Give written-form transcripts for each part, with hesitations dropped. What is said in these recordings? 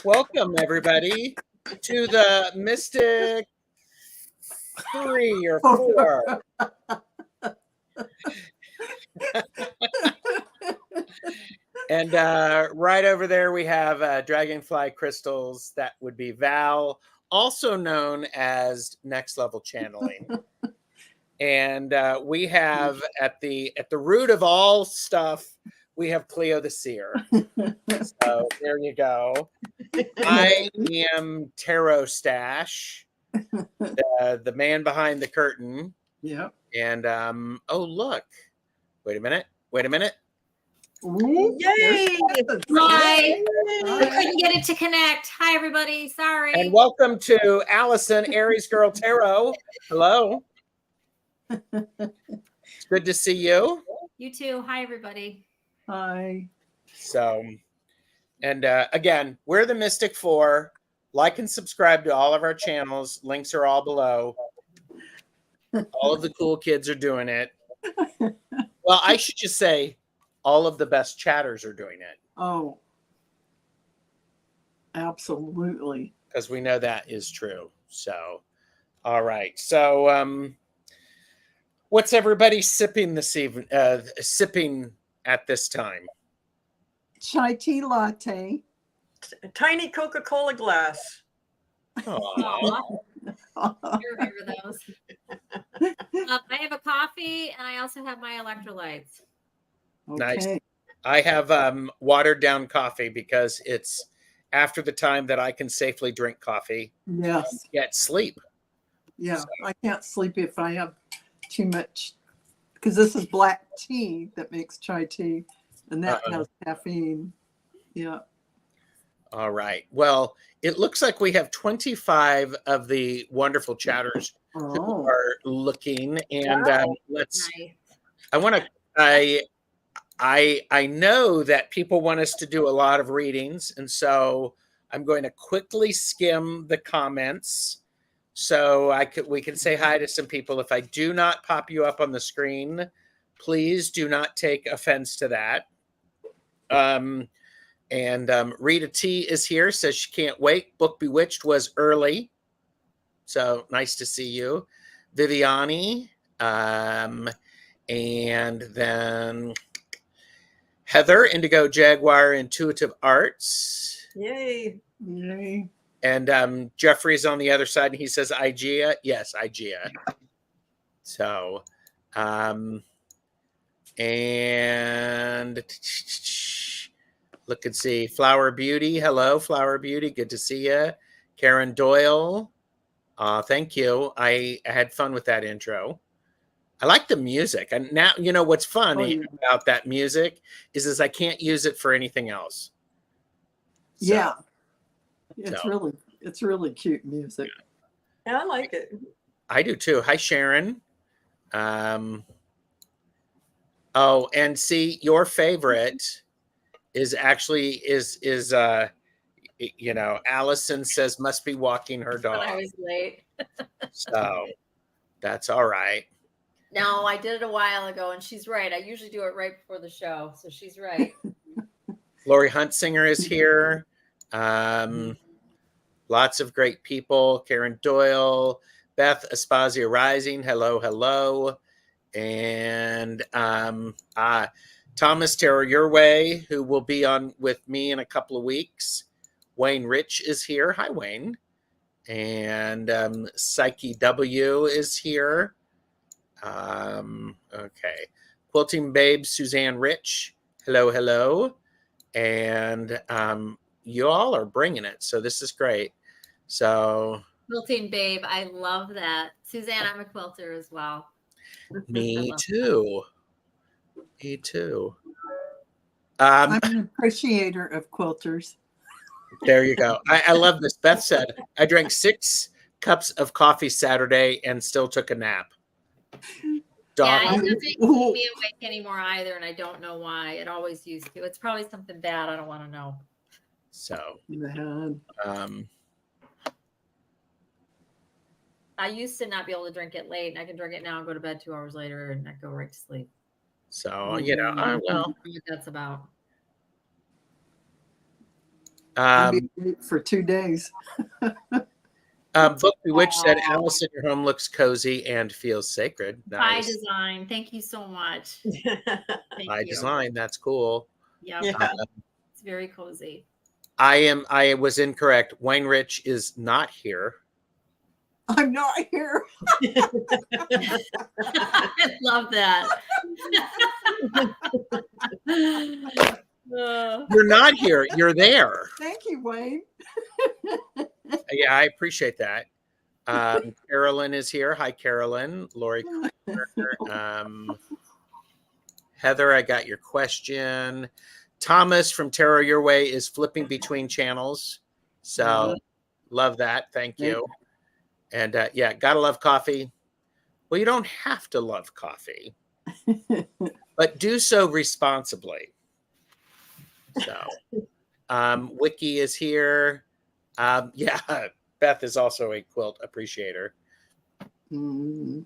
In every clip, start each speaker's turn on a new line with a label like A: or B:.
A: Welcome, everybody, to the Mystic 3 or 4. And right over there, we have Dragonfly Crystals. That would be Val, also known as Next Level Channeling. And we have at the root of all stuff, we have Cleo the Seer. So there you go. I am Tarot Stash, the man behind the curtain.
B: Yeah.
A: And oh look, wait a minute.
B: Ooh,
C: Yay!
D: Hi. I couldn't get it to connect. Hi, everybody. Sorry.
A: And welcome to Allyson, Aries Girl Tarot. Hello. It's good to see you.
D: You too. Hi, everybody.
B: Hi.
A: So, and again, we're the Mystic 4. Like and subscribe to all of our channels. Links are all below. All of the cool kids are doing it. Well, I should just say all of the best chatters are doing it.
B: Oh, absolutely.
A: Because we know that is true. So, all right. So, what's everybody sipping this evening? Sipping at this time?
B: Chai tea latte.
C: A tiny Coca-Cola glass.
A: Aww.
D: I remember those. I have a coffee, and I also have my electrolytes.
A: Nice.
B: Okay.
A: I have watered down coffee because it's after the time that I can safely drink coffee.
B: Yes.
A: Get sleep.
B: Yeah.
A: So.
B: I can't sleep if I have too much, because this is black tea that makes chai tea, and that has caffeine. Yeah.
A: All right. Well, it looks like we have 25 of the wonderful chatters who are looking, and let's.
D: Nice.
A: I want to. I know that people want us to do a lot of readings, and so I'm going to quickly skim the comments so we can say hi to some people. If I do not pop you up on the screen, please do not take offense to that. And Rita T is here, says she can't wait. Book Bewitched was early, so nice to see you. Viviani, and then Heather, Indigo Jaguar, Intuitive Arts.
C: Yay.
B: Yay.
A: And Jeffrey's on the other side, and he says Igea. Yes, Igea. So, and look and see. Flower Beauty. Hello, Flower Beauty. Good to see you. Karen Doyle. Thank you. I had fun with that intro. I like the music. And now, you know, what's funny about that music is I can't use it for anything else. So,
B: yeah. It's really cute music.
C: Yeah, I like it.
A: I do too. Hi, Sharon. Oh, and see, your favorite is actually you know, Allyson says must be walking her dog.
D: But I was late.
A: So that's all right.
D: No, I did it a while ago, and she's right. I usually do it right before the show, so she's right.
A: Lori Huntsinger is here. Lots of great people. Karen Doyle, Beth Aspazia Rising. Hello. And Thomas Tarot Your Way, who will be on with me in a couple of weeks. Wayne Rich is here. Hi, Wayne. And Psyche W is here. Okay. Quilting Babe, Suzanne Rich. Hello. And you all are bringing it. So this is great. So.
D: Quilting Babe. I love that. Suzanne, I'm a quilter as well.
A: Me too. Me too.
B: I'm an appreciator of quilters.
A: There you go. I love this. Beth said, I drank 6 cups of coffee Saturday and still took a nap.
D: Yeah, it doesn't keep me awake anymore either, and I don't know why. It always used to. It's probably something bad. I don't want to know.
A: So,
D: I used to not be able to drink it late, and I can drink it now and go to bed 2 hours later and not go right to sleep.
A: So, you know, well,
D: what that's about.
B: I'll
A: Um,
B: be awake for 2 days.
A: Book Bewitched said,
D: Aw.
A: Allyson, your home looks cozy and feels sacred.
D: By
A: Nice.
D: design. Thank you so much. Thank
A: By
D: you.
A: design. That's cool.
D: Yep.
C: Yeah.
D: It's very cozy.
A: I was incorrect. Wayne Rich is not here.
B: I'm not here.
D: I love that.
A: You're not here. You're there.
B: Thank you, Wayne.
A: Yeah, I appreciate that. Carolyn is here. Hi, Carolyn. Lori. Heather, I got your question. Thomas from Tarot Your Way is flipping between channels. So love that. Thank you. And yeah, gotta love coffee. Well, you don't have to love coffee, but do so responsibly. So Wiki is here. Yeah, Beth is also a quilt appreciator.
B: Mm.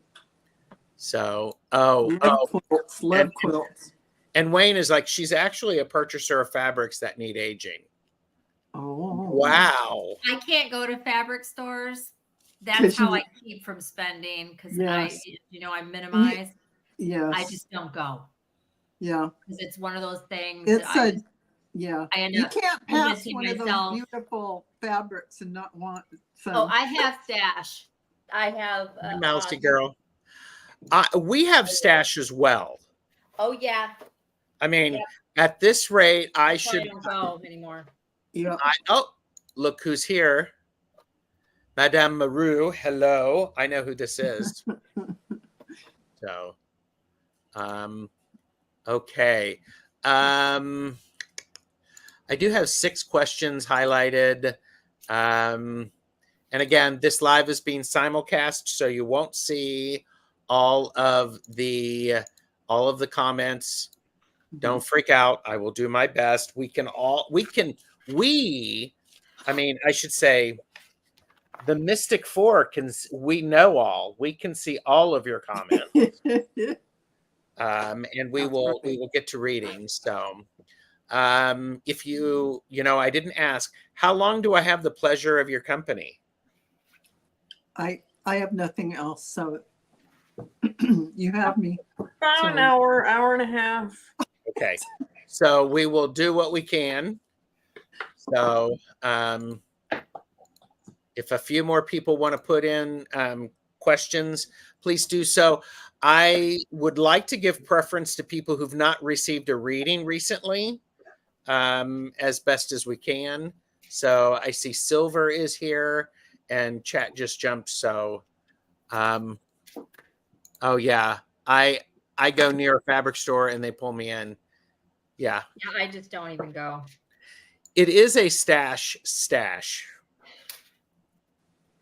A: So
B: Love quilts.
A: And Wayne is like, she's actually a purchaser of fabrics that need aging.
B: Oh.
A: Wow.
D: I can't go to fabric stores.
B: 'Cause
D: That's how
B: you-
D: I keep from spending because
B: Yes.
D: I minimize.
B: Yes.
D: I just don't go
B: Yeah.
D: because it's one of those things.
B: It's
D: that
B: yeah.
D: I end
B: You
D: up
B: can't pass
D: convincing
B: one of
D: myself.
B: those beautiful fabrics and not want some.
D: Oh, I have stash. I have.
A: Mousy girl. We have stash as well.
D: Oh yeah.
A: I mean,
D: Yep.
A: at this rate, I
D: That's why
A: should.
D: I don't go anymore.
B: Yeah.
A: Oh, look who's here. Madame Maru. Hello. I know who this is. So, okay. I do have 6 questions highlighted. And again, this live is being simulcast, so you won't see all of the comments. Don't freak out. I will do my best. I mean, I should say the Mystic Four we know all. We can see all of your comments. And we will get to reading. So if I didn't ask, how long do I have the pleasure of your company?
B: I have nothing else, so you have me.
C: About an
B: So-
C: hour and a half.
A: Okay. So we will do what we can. So if a few more people want to put in questions, please do so. I would like to give preference to people who've not received a reading recently, as best as we can. So I see Silver is here and chat just jumped. So, oh yeah, I go near a fabric store and they pull me in. Yeah.
D: Yeah, I just don't even go.
A: It is a stash.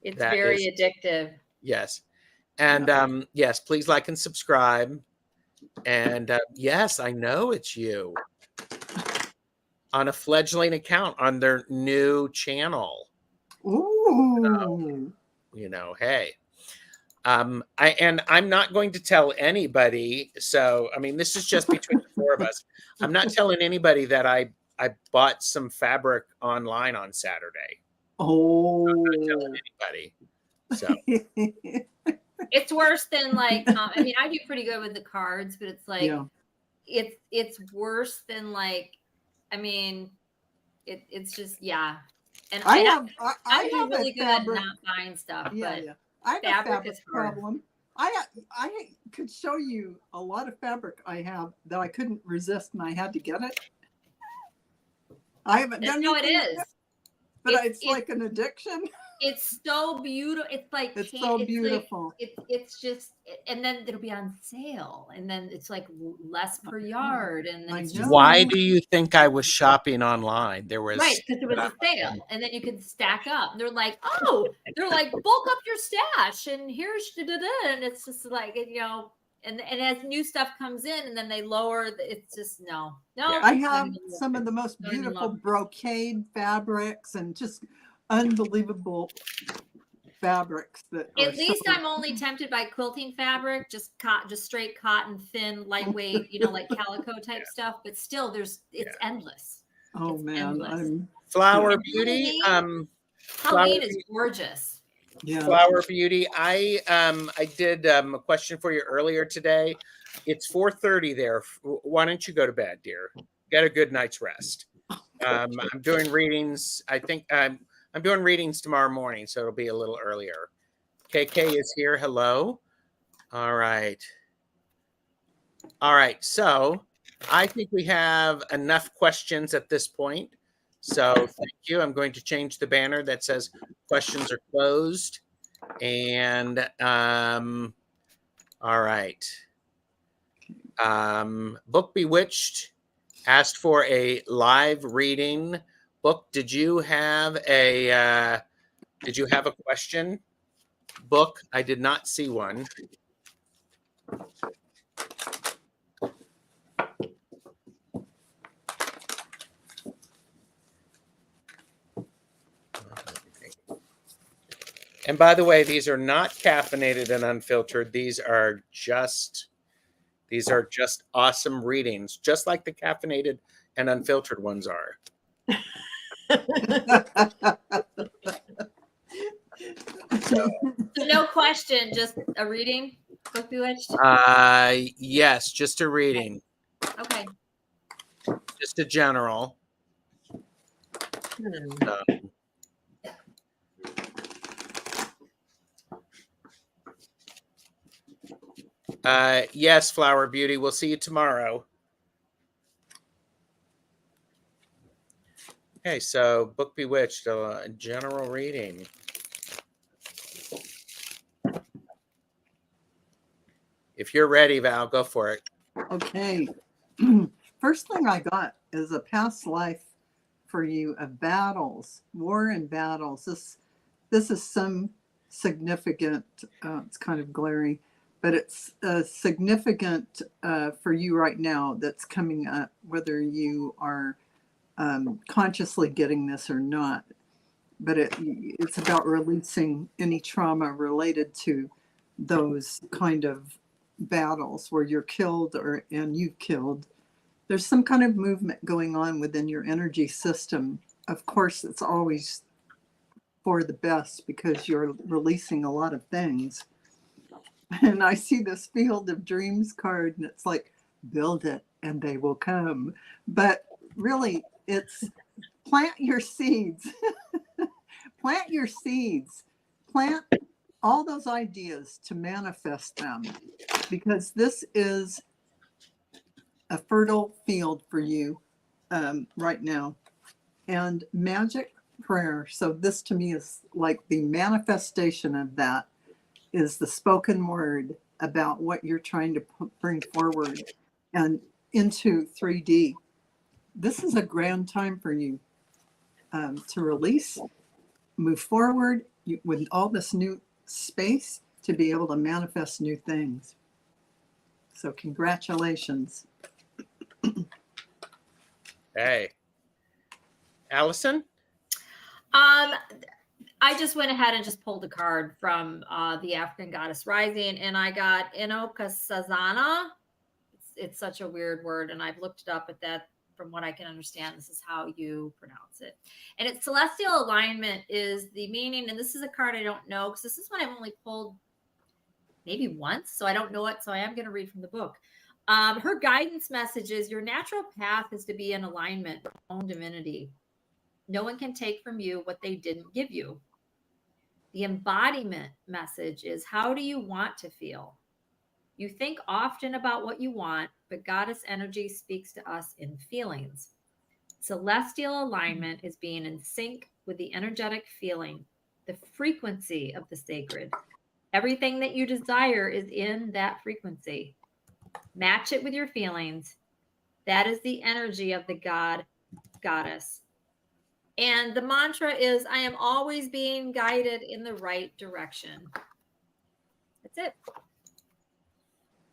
D: It's
A: That
D: very
A: is-
D: addictive.
A: Yes. And yes, please like and subscribe. And yes, I know it's you on a fledgling account on their new channel.
B: Ooh.
A: Hey. I'm not going to tell anybody. So, I mean, this is just between the 4 of us. I'm not telling anybody that I bought some fabric online on Saturday.
B: Oh.
A: I'm not telling anybody. So,
D: It's worse than like. I mean, I do pretty good with the cards, but it's like
B: Yeah.
D: it's worse than like. I mean, it's just yeah. And
B: I
D: I'm
B: have
D: really
B: a
D: good at
B: fabric.
D: not buying stuff,
B: Yeah,
D: but
B: yeah. I have
D: fabric
B: a fabric
D: is hard.
B: problem. I could show you a lot of fabric I have that I couldn't resist and I had to get it. I haven't done
D: no, it
B: anything
D: is.
B: with it, but
D: It's-
B: it's like an addiction.
D: It's so beautiful. It's like
B: It's
D: can't-
B: so
D: like-
B: beautiful.
D: it's just, and then it'll be on sale, and then it's like less per yard, and then
B: I
D: it's
B: know.
D: just
A: why do you think I was shopping online? There was
D: right because it was a sale, and then you can stack up. And they're like, oh, they're like bulk up your stash, and here's da-da-da, and it's just like and as new stuff comes in, and then they lower. It's just no.
A: Yeah.
B: I
D: it's not
B: have
D: even worth
B: some
D: it.
B: of the most
D: Not even
B: beautiful
D: love.
B: brocade fabrics and just unbelievable fabrics that are
D: At least
B: so-
D: I'm only tempted by quilting fabric, just straight cotton, thin, lightweight, like calico type stuff. But still, it's endless.
B: Oh
D: It's
B: man,
D: endless.
A: Flower
D: And
A: Beauty.
D: Halloween is gorgeous.
B: yeah.
A: Flower Beauty. I did a question for you earlier today. It's 4:30 there. Why don't you go to bed, dear? Get a good night's rest. I'm doing readings. I think I'm doing readings tomorrow morning, so it'll be a little earlier. KK is here. Hello. All right. All right. So I think we have enough questions at this point. So thank you. I'm going to change the banner that says questions are closed. And all right. Book Bewitched asked for a live reading. Book, did you have a question? Book, I did not see one. And by the way, these are not caffeinated and unfiltered. These are just awesome readings, just like the caffeinated and unfiltered ones are.
D: So no question, just a reading. Book Bewitched.
A: Yes, just a reading.
D: Okay.
A: Just a general. Yes, Flower Beauty. We'll see you tomorrow. Okay, so Book Bewitched, a general reading. If you're ready, Val, go for it.
B: Okay. First thing I got is a past life for you of battles, war and battles. This is some significant. It's kind of glary, but it's significant for you right now. That's coming up, whether you are consciously getting this or not. But it's about releasing any trauma related to those kind of battles where you're killed and you've killed. There's some kind of movement going on within your energy system. Of course, it's always for the best because you're releasing a lot of things. And I see this Field of Dreams card, and it's like, build it and they will come. But really, it's plant your seeds. Plant your seeds. Plant all those ideas to manifest them, because this is a fertile field for you right now. And magic prayer. So this to me is like the manifestation of that, is the spoken word about what you're trying to bring forward and into 3D. This is a grand time for you to release, move forward with all this new space to be able to manifest new things. So congratulations.
A: Hey. Allyson?
D: I just went ahead and just pulled a card from the African Goddess Rising, and I got Inokasazana. It's such a weird word, and I've looked it up at that. From what I can understand, this is how you pronounce it. And it's celestial alignment is the meaning. And this is a card I don't know, because this is one I've only pulled maybe once. So I don't know it. So I am going to read from the book. Her guidance message is your natural path is to be in alignment with your own divinity. No one can take from you what they didn't give you. The embodiment message is, how do you want to feel? You think often about what you want, but goddess energy speaks to us in feelings. Celestial alignment is being in sync with the energetic feeling, the frequency of the sacred. Everything that you desire is in that frequency. Match it with your feelings. That is the energy of the goddess. And the mantra is, I am always being guided in the right direction. That's it.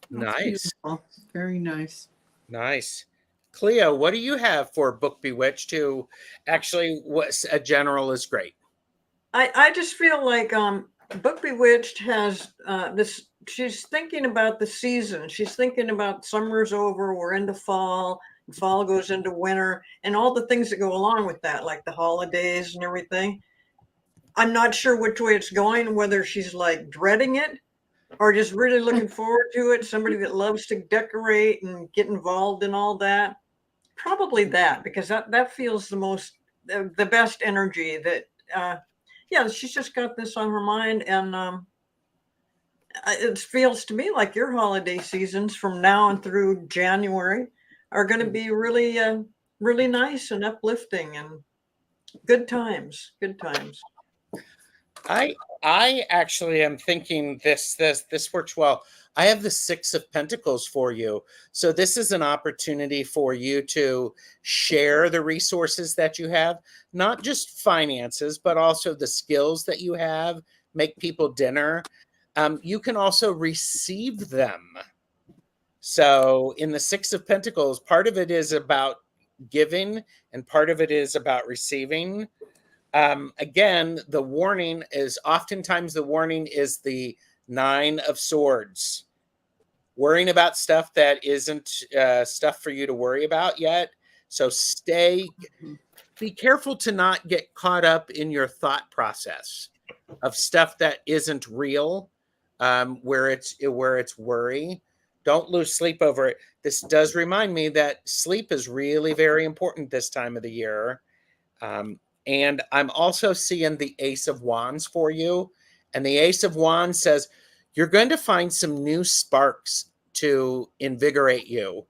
A: Nice.
B: Beautiful. Very nice.
A: Nice. Cleo, what do you have for Book Bewitched? Who actually was a general is great.
C: I just feel like Book Bewitched has she's thinking about the season. She's thinking about summer's over, we're into fall. fall goes into winter, and all the things that go along with that, like the holidays and everything. I'm not sure which way it's going, whether she's like dreading it or just really looking forward to it. Somebody that loves to decorate and get involved in all that. Probably that, because that feels the best energy that, yeah, she's just got this on her mind. And it feels to me like your holiday seasons from now and through January are going to be really, really nice and uplifting and good times. Good times.
A: I actually am thinking this works well. I have the Six of Pentacles for you. So this is an opportunity for you to share the resources that you have, not just finances, but also the skills that you have, make people dinner. You can also receive them. So in the Six of Pentacles, part of it is about giving and part of it is about receiving. Again, the warning is oftentimes the Nine of Swords. Worrying about stuff that isn't stuff for you to worry about yet. So be careful to not get caught up in your thought process of stuff that isn't real, where it's worry. Don't lose sleep over it. This does remind me that sleep is really very important this time of the year. And I'm also seeing the Ace of Wands for you. And the Ace of Wands says you're going to find some new sparks to invigorate you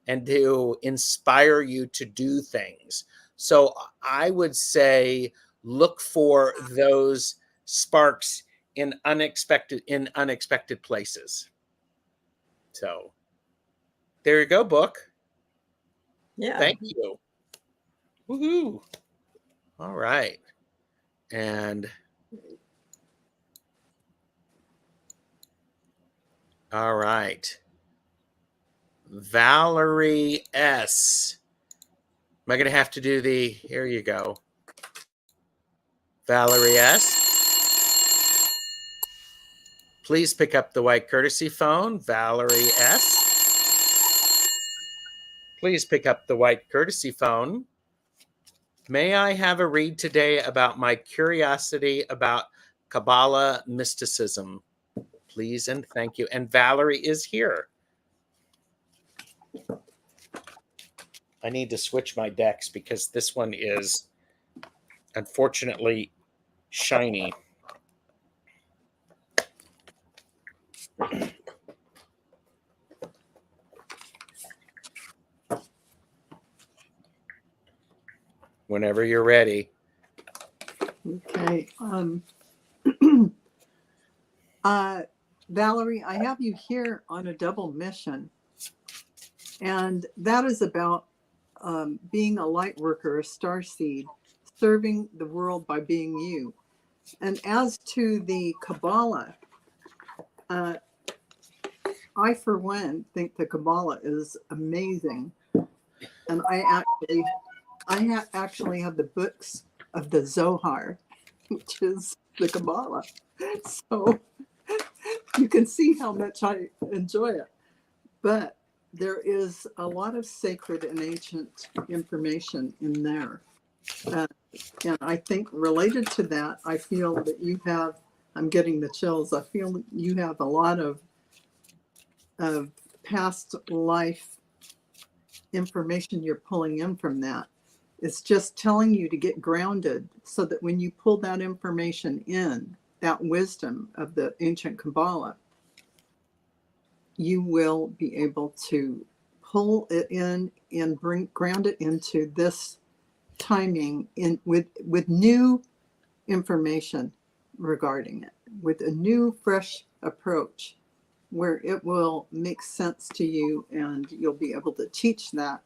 A: and to inspire you to do things. So I would say look for those sparks in unexpected places. So there you go, book.
C: Yeah.
A: Thank you. Woohoo. All right. And all right. Valerie S. Am I going to have to do here you go. Valerie S. Please pick up the white courtesy phone. Valerie S. Please pick up the white courtesy phone. May I have a read today about my curiosity about Kabbalah mysticism? Please and thank you. And Valerie is here. I need to switch my decks because this one is unfortunately shiny. Whenever you're ready.
B: Okay. Valerie, I have you here on a double mission. And that is about being a light worker, a starseed, serving the world by being you. And as to the Kabbalah, I, for one, think the Kabbalah is amazing. And I actually have the books of the Zohar, which is the Kabbalah. So you can see how much I enjoy it. But there is a lot of sacred and ancient information in there. And I think related to that, I feel that you have, I'm getting the chills, I feel you have a lot of past life information you're pulling in from that. It's just telling you to get grounded so that when you pull that information in, that wisdom of the ancient Kabbalah, you will be able to pull it in and ground it into this timing with new information regarding it, with a new fresh approach where it will make sense to you and you'll be able to teach that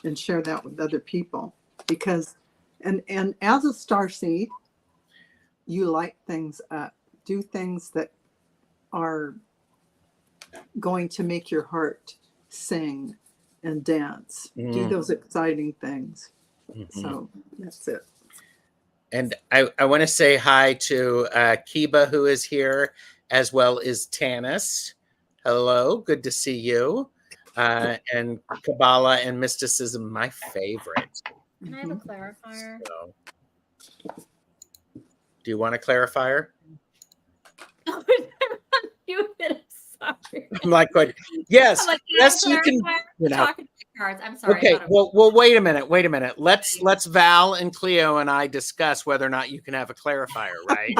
B: and share that with other people. Because and as a starseed, you light things up, do things that are going to make your heart sing and dance, do those exciting things. So that's it.
A: And I want to say hi to Kiba, who is here, as well as Tanis. Hello, good to see you. and Kabbalah and mysticism, my favorite.
D: Can I have a clarifier?
A: So, do you want a clarifier?
D: You hit. Sorry.
A: I'm like, what? Yes,
D: I'm like,
A: yes, you can. You know.
D: Talking to the cards. I'm sorry.
A: Okay, well, wait a minute. Let's Val and Cleo and I discuss whether or not you can have a clarifier, right?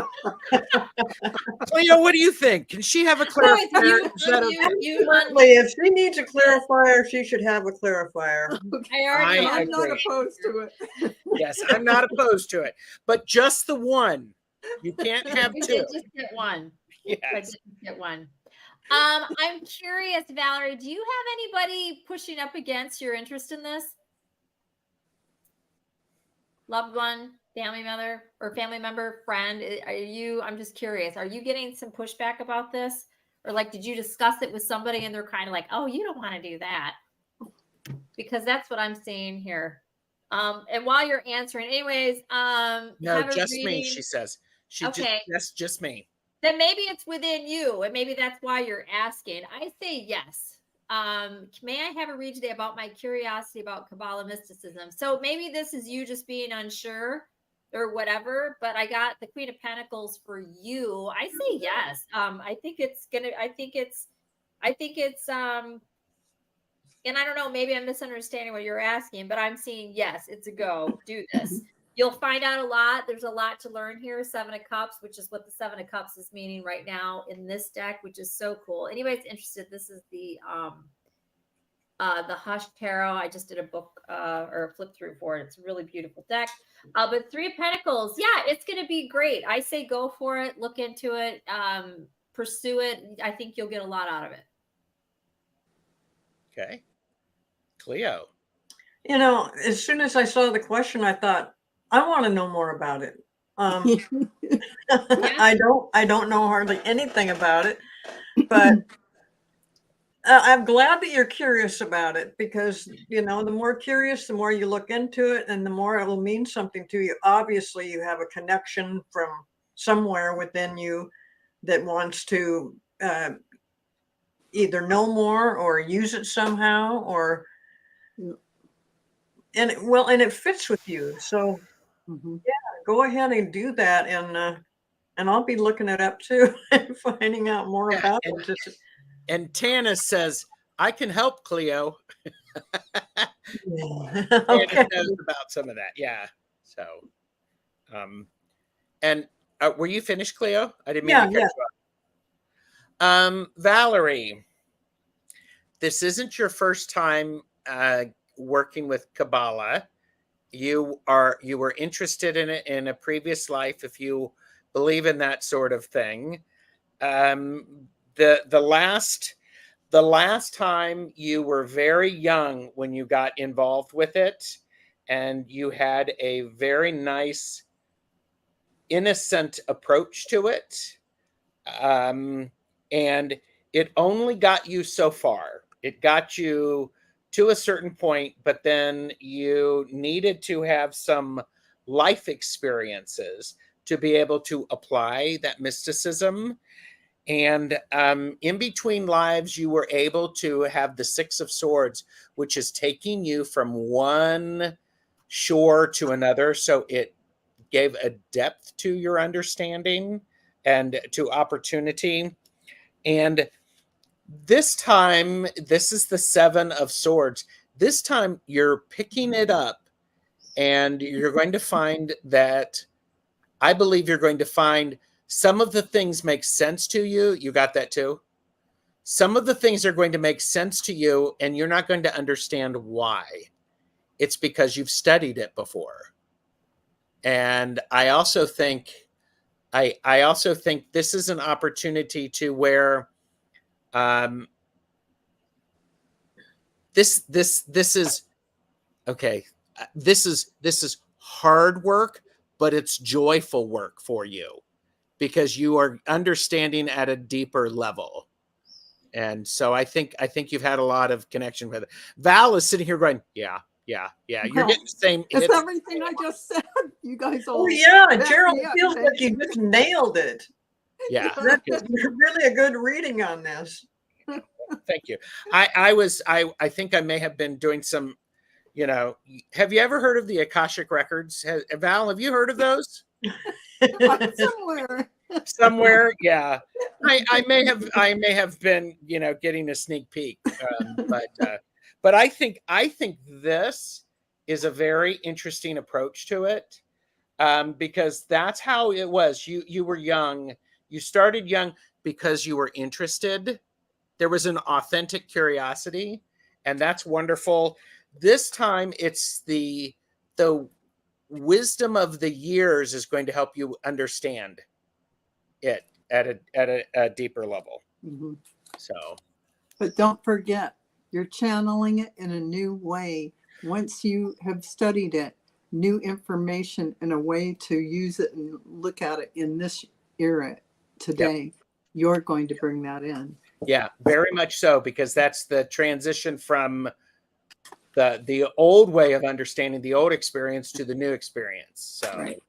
A: Cleo, what do you think? Can she have a clarifier? Is that okay?
C: Certainly, if she needs a clarifier, she should have a clarifier.
B: I'm not opposed to it.
A: Yes, I'm not opposed to it, but just the one. You can't have
D: We
A: two.
D: did just get one.
A: Yes.
D: I did get one. I'm curious, Valerie, do you have anybody pushing up against your interest in this? Loved one, family member, friend? I'm just curious, are you getting some pushback about this? Or like, did you discuss it with somebody and they're kind of like, oh, you don't want to do that? Because that's what I'm seeing here. And while you're answering, anyways,
A: no, just me, she says. Just me.
D: Then maybe it's within you, and maybe that's why you're asking. I say yes. May I have a read today about my curiosity about Kabbalah mysticism? So maybe this is you just being unsure or whatever, but I got the Queen of Pentacles for you. I say yes. I think it's, and I don't know, maybe I'm misunderstanding what you're asking, but I'm seeing yes, it's a go. Do this. You'll find out a lot. There's a lot to learn here. 7 of Cups, which is what the 7 of Cups is meaning right now in this deck, which is so cool. Anybody's interested, this is the Hush Tarot. I just did a book or a flip through for it. It's a really beautiful deck. But 3 of Pentacles, yeah, it's going to be great. I say go for it. Look into it. Pursue it. I think you'll get a lot out of it.
A: Okay. Cleo.
C: You know, as soon as I saw the question, I thought, I want to know more about it. I don't know hardly anything about it, but I'm glad that you're curious about it because, you know, the more curious, the more you look into it and the more it will mean something to you. Obviously, you have a connection from somewhere within you that wants to either know more or use it somehow or, and it fits with you. So yeah, go ahead and do that. And I'll be looking it up too and finding out more about it.
A: And Tana says, I can help Cleo.
C: Okay.
A: Tana knows about some of that. Yeah. So, and were you finished, Cleo? I didn't mean to catch you up. Valerie, this isn't your first time working with Kabbalah. You were interested in it in a previous life, if you believe in that sort of thing. The last time you were very young when you got involved with it, and you had a very nice, innocent approach to it. And it only got you so far. It got you to a certain point, but then you needed to have some life experiences to be able to apply that mysticism. And in between lives, you were able to have the 6 of Swords, which is taking you from one shore to another. So it gave a depth to your understanding and to opportunity. And this time, this is the 7 of Swords. This time you're picking it up and you're going to find that, I believe you're going to find some of the things make sense to you. You got that too? Some of the things are going to make sense to you and you're not going to understand why. It's because you've studied it before. And I also think this is an opportunity to where this is okay. This is hard work, but it's joyful work for you because you are understanding at a deeper level. And so I think you've had a lot of connection with it. Val is sitting here going, yeah. You're getting the same.
B: It's everything I just said. You guys all.
C: Oh yeah, Gerald, it feels like you just nailed it.
A: Yeah.
C: That's really a good reading on this.
A: Thank you. I think I may have been doing some, have you ever heard of the Akashic Records? Val, have you heard of those?
B: Somewhere.
A: Somewhere, yeah. I may have been, getting a sneak peek. But I think this is a very interesting approach to it. Because that's how it was. You were young. You started young because you were interested. There was an authentic curiosity, and that's wonderful. This time, it's the wisdom of the years is going to help you understand it at a deeper level.
B: Mm-hmm.
A: So,
B: but don't forget, you're channeling it in a new way. Once you have studied it, new information and a way to use it and look at it in this era today, you're going to bring that in.
A: Yeah, very much so, because that's the transition from the old way of understanding the old experience to the new experience. So,
B: right.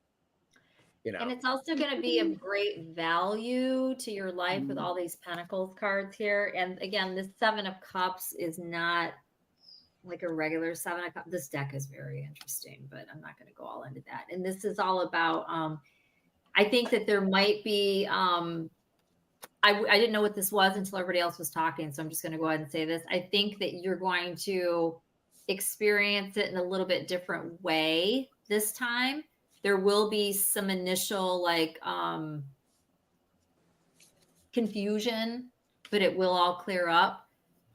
D: And it's also going to be of great value to your life with all these Pentacles cards here. And again, this 7 of Cups is not like a regular 7 of Cups. This deck is very interesting, but I'm not going to go all into that. And this is all about, I think that there might be, I didn't know what this was until everybody else was talking. So I'm just going to go ahead and say this. I think that you're going to experience it in a little bit different way this time. There will be some initial confusion, but it will all clear up,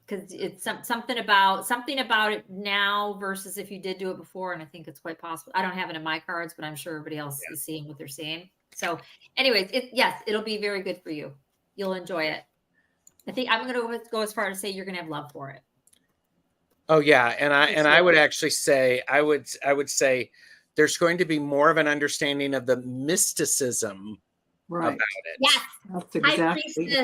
D: because it's something about it now versus if you did do it before. And I think it's quite possible. I don't have it in my cards, but I'm sure everybody else is seeing what they're seeing. So anyways, it'll be very good for you. You'll enjoy it. I think I'm going to go as far as say you're going to have love for it.
A: Oh yeah, and I would actually say I would say there's going to be more of an understanding of the mysticism about it.
D: Yes,
B: that's exactly.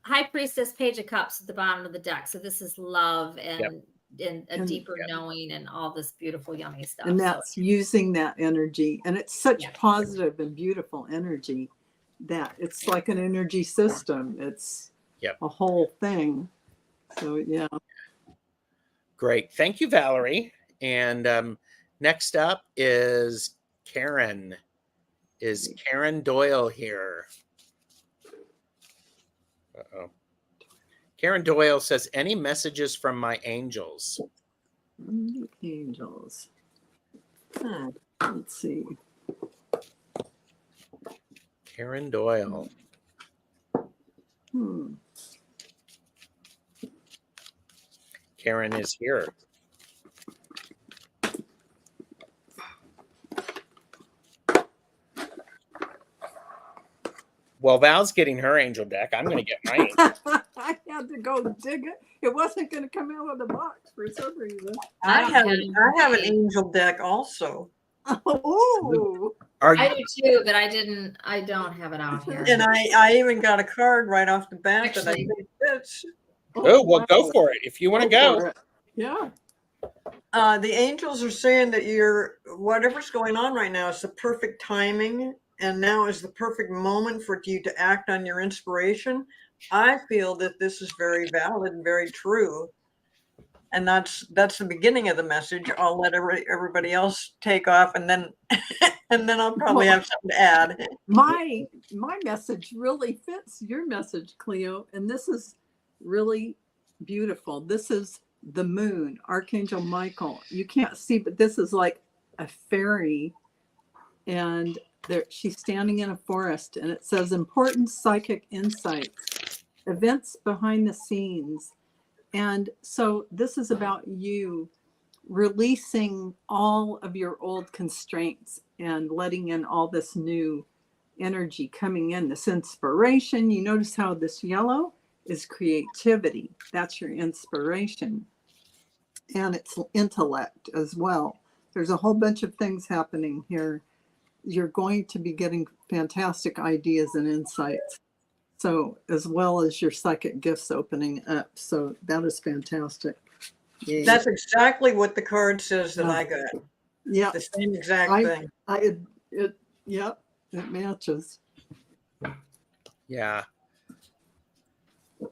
D: High Priestess, Page of Cups at the bottom of the deck. So this is love and a deeper knowing and all this beautiful, yummy stuff.
B: And that's using that energy, and it's such positive and beautiful energy that it's like an energy system. It's a whole thing. So yeah.
A: Great. Thank you, Valerie. And next up is Karen. Is Karen Doyle here? Uh-oh. Karen Doyle says, any messages from my angels?
B: Angels. Let's see.
A: Karen Doyle. Karen is here. Well, Val's getting her angel deck. I'm going to get mine.
B: I had to go dig it. It wasn't going to come out of the box for some reason.
C: I have an angel deck also.
B: Oh,
D: I do too, but I don't have it out here.
C: And I even got a card right off the bat that I think fits.
A: Oh, well, go for it if you want to go.
B: Yeah.
C: The angels are saying that whatever's going on right now is the perfect timing, and now is the perfect moment for you to act on your inspiration. I feel that this is very valid and very true. And that's the beginning of the message. I'll let everybody else take off, and then I'll probably have something to add.
B: My message really fits your message, Cleo, and this is really beautiful. This is the moon, Archangel Michael. You can't see, but this is like a fairy, and she's standing in a forest, and it says important psychic insights, events behind the scenes. And so this is about you releasing all of your old constraints and letting in all this new energy coming in, this inspiration. You notice how this yellow is creativity. That's your inspiration. And it's intellect as well. There's a whole bunch of things happening here. You're going to be getting fantastic ideas and insights. So, as well as your psychic gifts opening up. So that is fantastic. Yay.
C: That's exactly what the card says that I got.
B: Yeah.
C: The same exact thing.
B: It matches.
A: Yeah.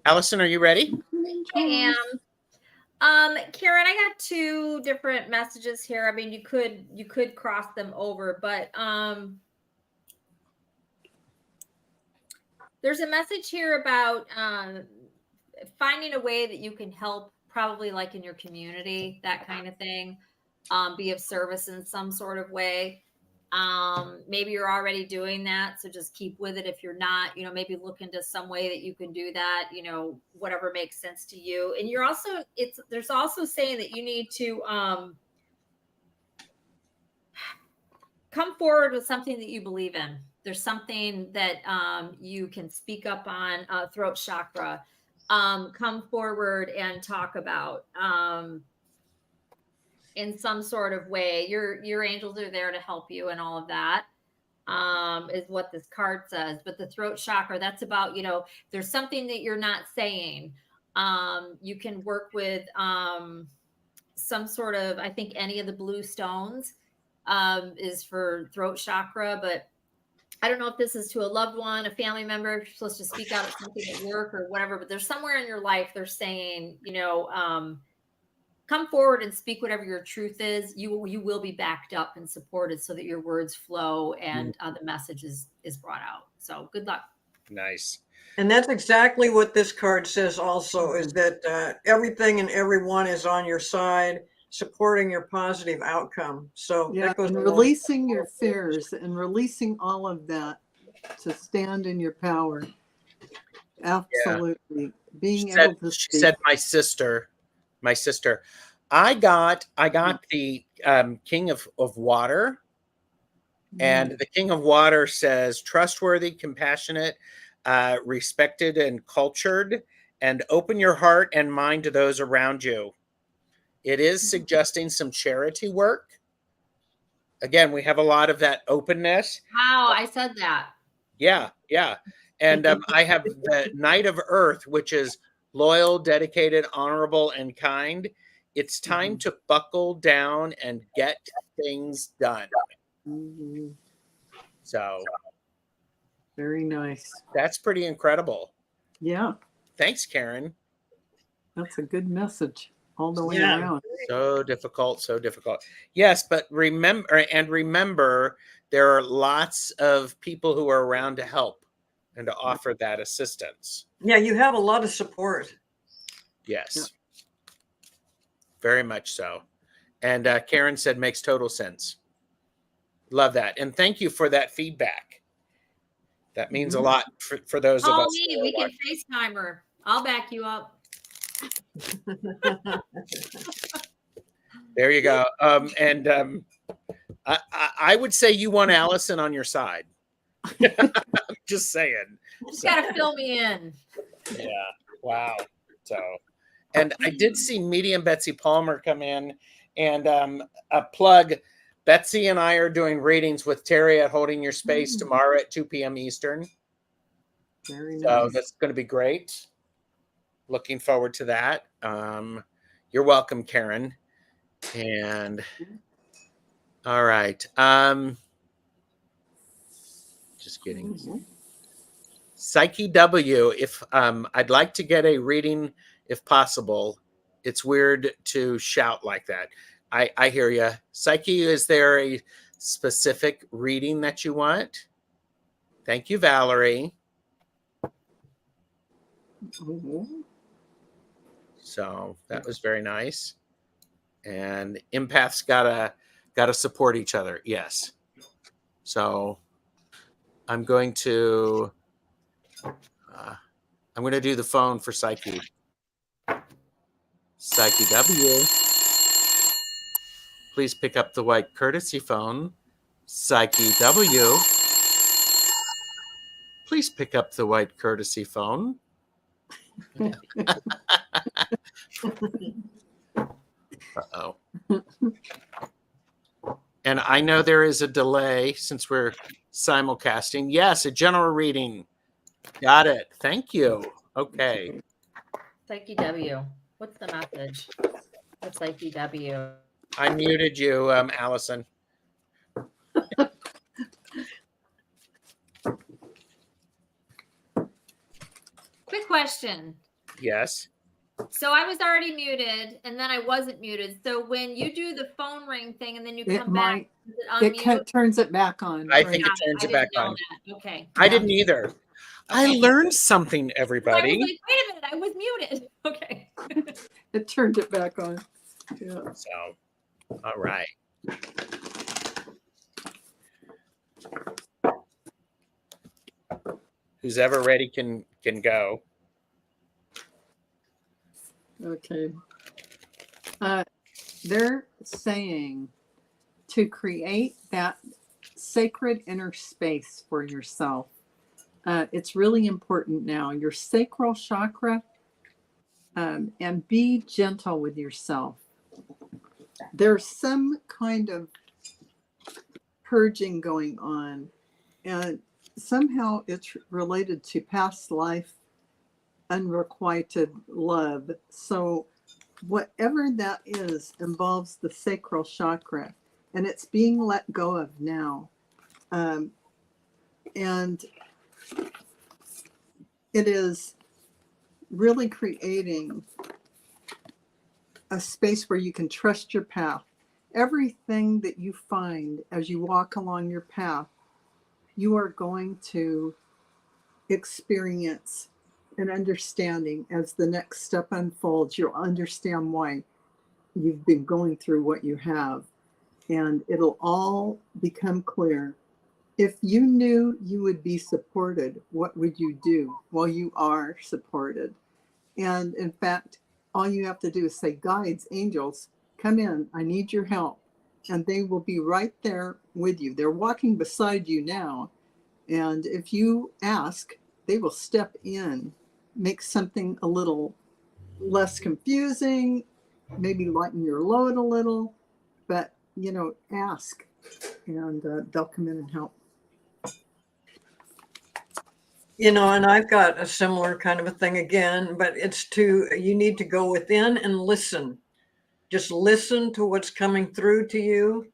A: Allyson, are you ready?
D: Hey, Karen, I got two different messages here. I mean, you could cross them over, but there's a message here about finding a way that you can help, probably like in your community, that kind of thing, be of service in some sort of way. Maybe you're already doing that, so just keep with it. If you're not, maybe look into some way that you can do that, whatever makes sense to you. And there's also saying that you need to come forward with something that you believe in. There's something that you can speak up on, throat chakra. Come forward and talk about in some sort of way. Your angels are there to help you and all of that, is what this card says. But the throat chakra, that's about, there's something that you're not saying. You can work with some sort of, I think any of the blue stones is for throat chakra, but I don't know if this is to a loved one, a family member, if you're supposed to speak out at something at work or whatever, but there's somewhere in your life they're saying, come forward and speak whatever your truth is. You will be backed up and supported so that your words flow and the message is brought out. So good luck.
A: Nice.
C: And that's exactly what this card says also, is that everything and everyone is on your side, supporting your positive outcome. So
B: Yeah,
C: that goes
B: and
C: along.
B: releasing your fears and releasing all of that to stand in your power. Absolutely. Being able to
A: She
B: speak.
A: said, my sister. I got the King of Water, and the King of Water says trustworthy, compassionate, respected, and cultured, and open your heart and mind to those around you. It is suggesting some charity work. Again, we have a lot of that openness.
D: Wow, I said that.
A: Yeah. And I have the Knight of Earth, which is loyal, dedicated, honorable, and kind. It's time to buckle down and get things done. So
B: very nice.
A: That's pretty incredible.
B: Yeah.
A: Thanks, Karen.
B: That's a good message all the way around.
A: So difficult. Yes, but remember, there are lots of people who are around to help and to offer that assistance.
C: Yeah, you have a lot of support.
A: Yes.
B: Yeah.
A: Very much so. And Karen said makes total sense. Love that. And thank you for that feedback. That means a lot for those of us.
D: Call me. We can FaceTime her. I'll back you up.
A: There you go. I would say you want Allyson on your side. I'm just saying.
D: Just gotta fill me in.
A: Yeah. Wow. So, and I did see Medium Betsy Palmer come in, and a plug. Betsy and I are doing readings with Terry at Holding Your Space tomorrow at 2 p.m. Eastern.
B: Very nice.
A: So that's going to be great. Looking forward to that. You're welcome, Karen. And all right. Just kidding. Psyche W, if I'd like to get a reading if possible. It's weird to shout like that. I hear you. Psyche, is there a specific reading that you want? Thank you, Valerie. So that was very nice. And empaths gotta support each other. Yes. So I'm going to do the phone for Psyche. Psyche W. Please pick up the white courtesy phone. Psyche W. Please pick up the white courtesy phone. Uh-oh. And I know there is a delay since we're simulcasting. Yes, a general reading. Got it. Thank you. Okay.
D: Psyche W. What's the message? What's Psyche W?
A: I muted you, Allyson.
D: Quick question.
A: Yes.
D: So I was already muted, and then I wasn't muted. So when you do the phone ring thing, and then you
B: It
D: come back,
B: might,
D: is
B: it
D: it unmute?
B: turns it back on.
A: I
B: right?
A: think it turns
D: I
A: it back
D: didn't know
A: on.
D: that. Okay.
A: I didn't either. I
D: Okay.
A: learned something,
D: So I was
A: everybody.
D: like, wait a minute, I was muted. Okay.
B: It turned it back on. Yeah.
A: So, all right. Who's ever ready can go.
B: Okay. They're saying to create that sacred inner space for yourself. It's really important now. Your sacral chakra, and be gentle with yourself. There's some kind of purging going on, and somehow it's related to past life unrequited love. So whatever that is involves the sacral chakra, and it's being let go of now. And it is really creating a space where you can trust your path. Everything that you find as you walk along your path, you are going to experience an understanding. As the next step unfolds, you'll understand why you've been going through what you have, and it'll all become clear. If you knew you would be supported, what would you do? Well, you are supported. And in fact, all you have to do is say, guides, angels, come in. I need your help. And they will be right there with you. They're walking beside you now. And if you ask, they will step in, make something a little less confusing, maybe lighten your load a little. But, ask, and they'll come in and help.
C: And I've got a similar kind of a thing again, but you need to go within and listen. Just listen to what's coming through to you.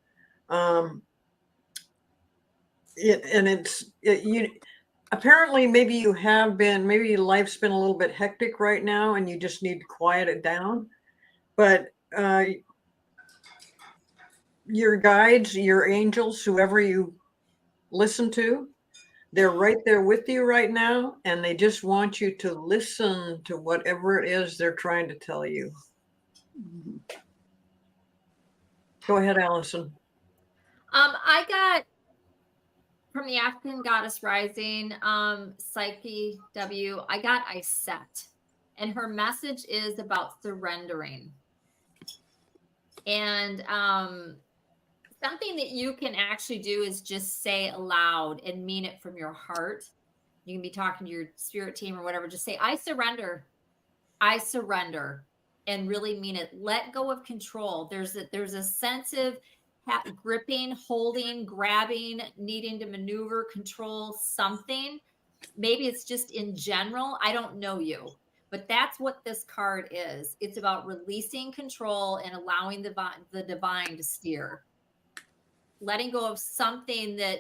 C: Apparently maybe life's been a little bit hectic right now and you just need to quiet it down. But your guides, your angels, whoever you listen to, they're right there with you right now, and they just want you to listen to whatever it is they're trying to tell you. Go ahead, Allyson.
D: I got from the African Goddess Rising, Psyche W, I got Iset. And her message is about surrendering. And something that you can actually do is just say aloud and mean it from your heart. You can be talking to your spirit team or whatever. Just say, I surrender. I surrender. And really mean it. Let go of control. There's a sense of gripping, holding, grabbing, needing to maneuver, control something. Maybe it's just in general. I don't know you. But that's what this card is. It's about releasing control and allowing the divine to steer. Letting go of something that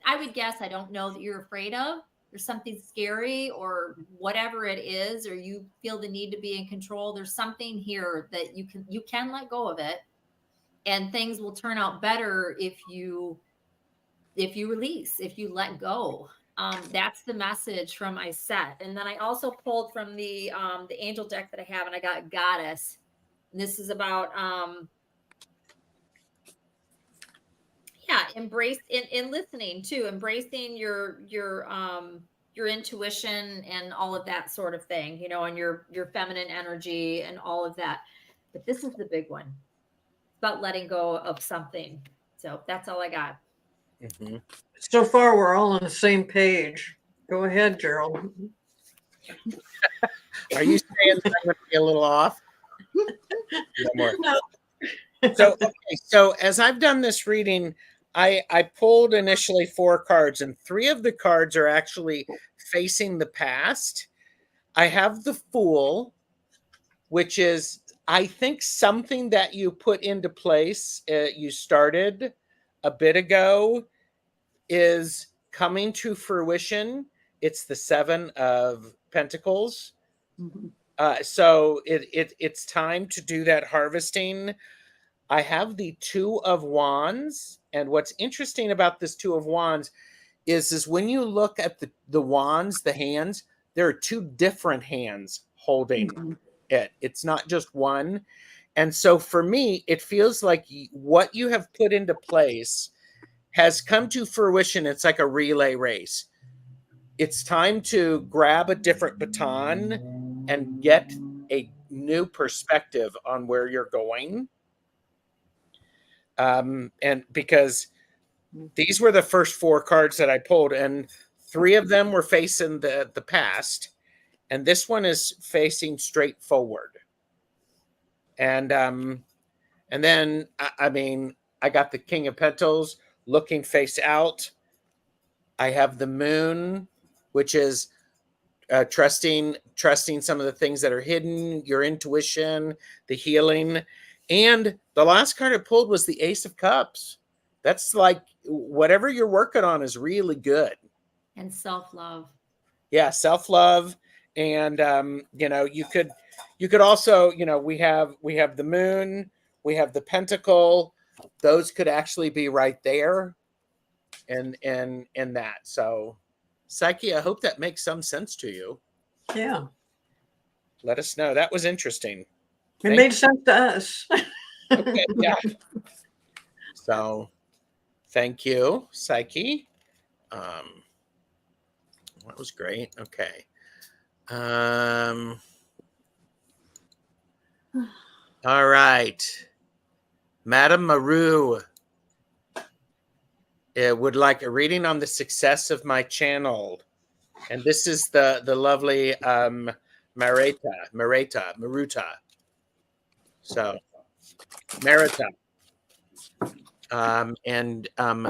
D: I would guess, I don't know, that you're afraid of. There's something scary or whatever it is, or you feel the need to be in control. There's something here that you can let go of it, and things will turn out better if you release, if you let go. That's the message from my set. And then I also pulled from the angel deck that I have, and I got Goddess. And this is about embrace in listening too, embracing your intuition and all of that sort of thing, and your feminine energy and all of that. But this is the big one. It's about letting go of something. So that's all I got.
A: Mm-hmm.
C: So far, we're all on the same page. Go ahead, Gerald.
A: Are you saying that I'm going to be a little off? No more.
C: No.
A: So as I've done this reading, I pulled initially 4 cards, and 3 of the cards are actually facing the past. I have the Fool, which is, I think, something that you put into place, you started a bit ago, is coming to fruition. It's the 7 of Pentacles.
B: Mm-hmm.
A: So it's time to do that harvesting. I have the Two of Wands, and what's interesting about this Two of Wands is when you look at the wands, the hands, there are two different hands holding it. It's not just one. And so for me, it feels like what you have put into place has come to fruition. It's like a relay race. It's time to grab a different baton and get a new perspective on where you're going. And because these were the first four cards that I pulled, and three of them were facing the past, and this one is facing straight forward. And then I mean, I got the King of Pentacles looking face out. I have the Moon, which is trusting some of the things that are hidden, your intuition, the healing. And the last card I pulled was the Ace of Cups. That's like whatever you're working on is really good.
D: And self-love.
A: Yeah, self-love. And you could also, we have the Moon, we have the Pentacle. Those could actually be right there in that. So Psyche, I hope that makes some sense to you.
C: Yeah.
A: Let us know. That was interesting.
C: It made sense to us.
A: Okay, yeah. So thank you, Psyche. That was great. Okay. All right. Madame Maru would like a reading on the success of my channel. And this is the lovely Maruta. So, Marita.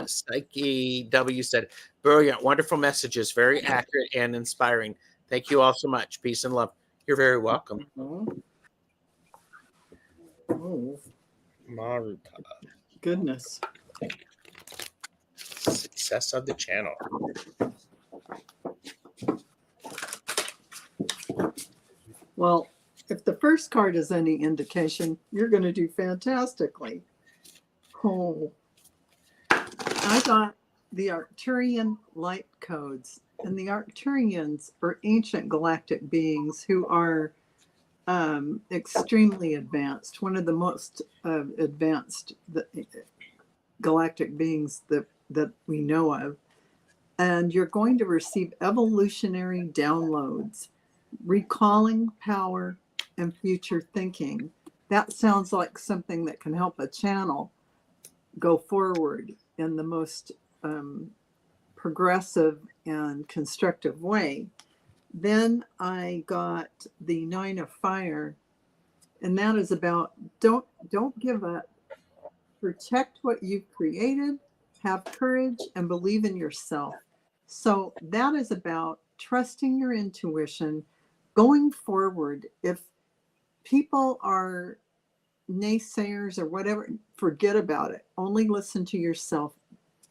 A: Psyche W said, brilliant, wonderful messages, very accurate and inspiring. Thank you all so much. Peace and love. You're very welcome.
B: Oh,
A: Maruta.
B: goodness.
A: Success of the channel.
B: Well, if the first card is any indication, you're going to do fantastically. Oh, I got the Arcturian light codes, and the Arcturians are ancient galactic beings who are extremely advanced. One of the most advanced galactic beings that we know of. And you're going to receive evolutionary downloads, recalling power and future thinking. That sounds like something that can help a channel go forward in the most progressive and constructive way. Then I got the Nine of Fire, and that is about don't give up. Protect what you've created, have courage, and believe in yourself. So that is about trusting your intuition, going forward. If people are naysayers or whatever, forget about it. Only listen to yourself.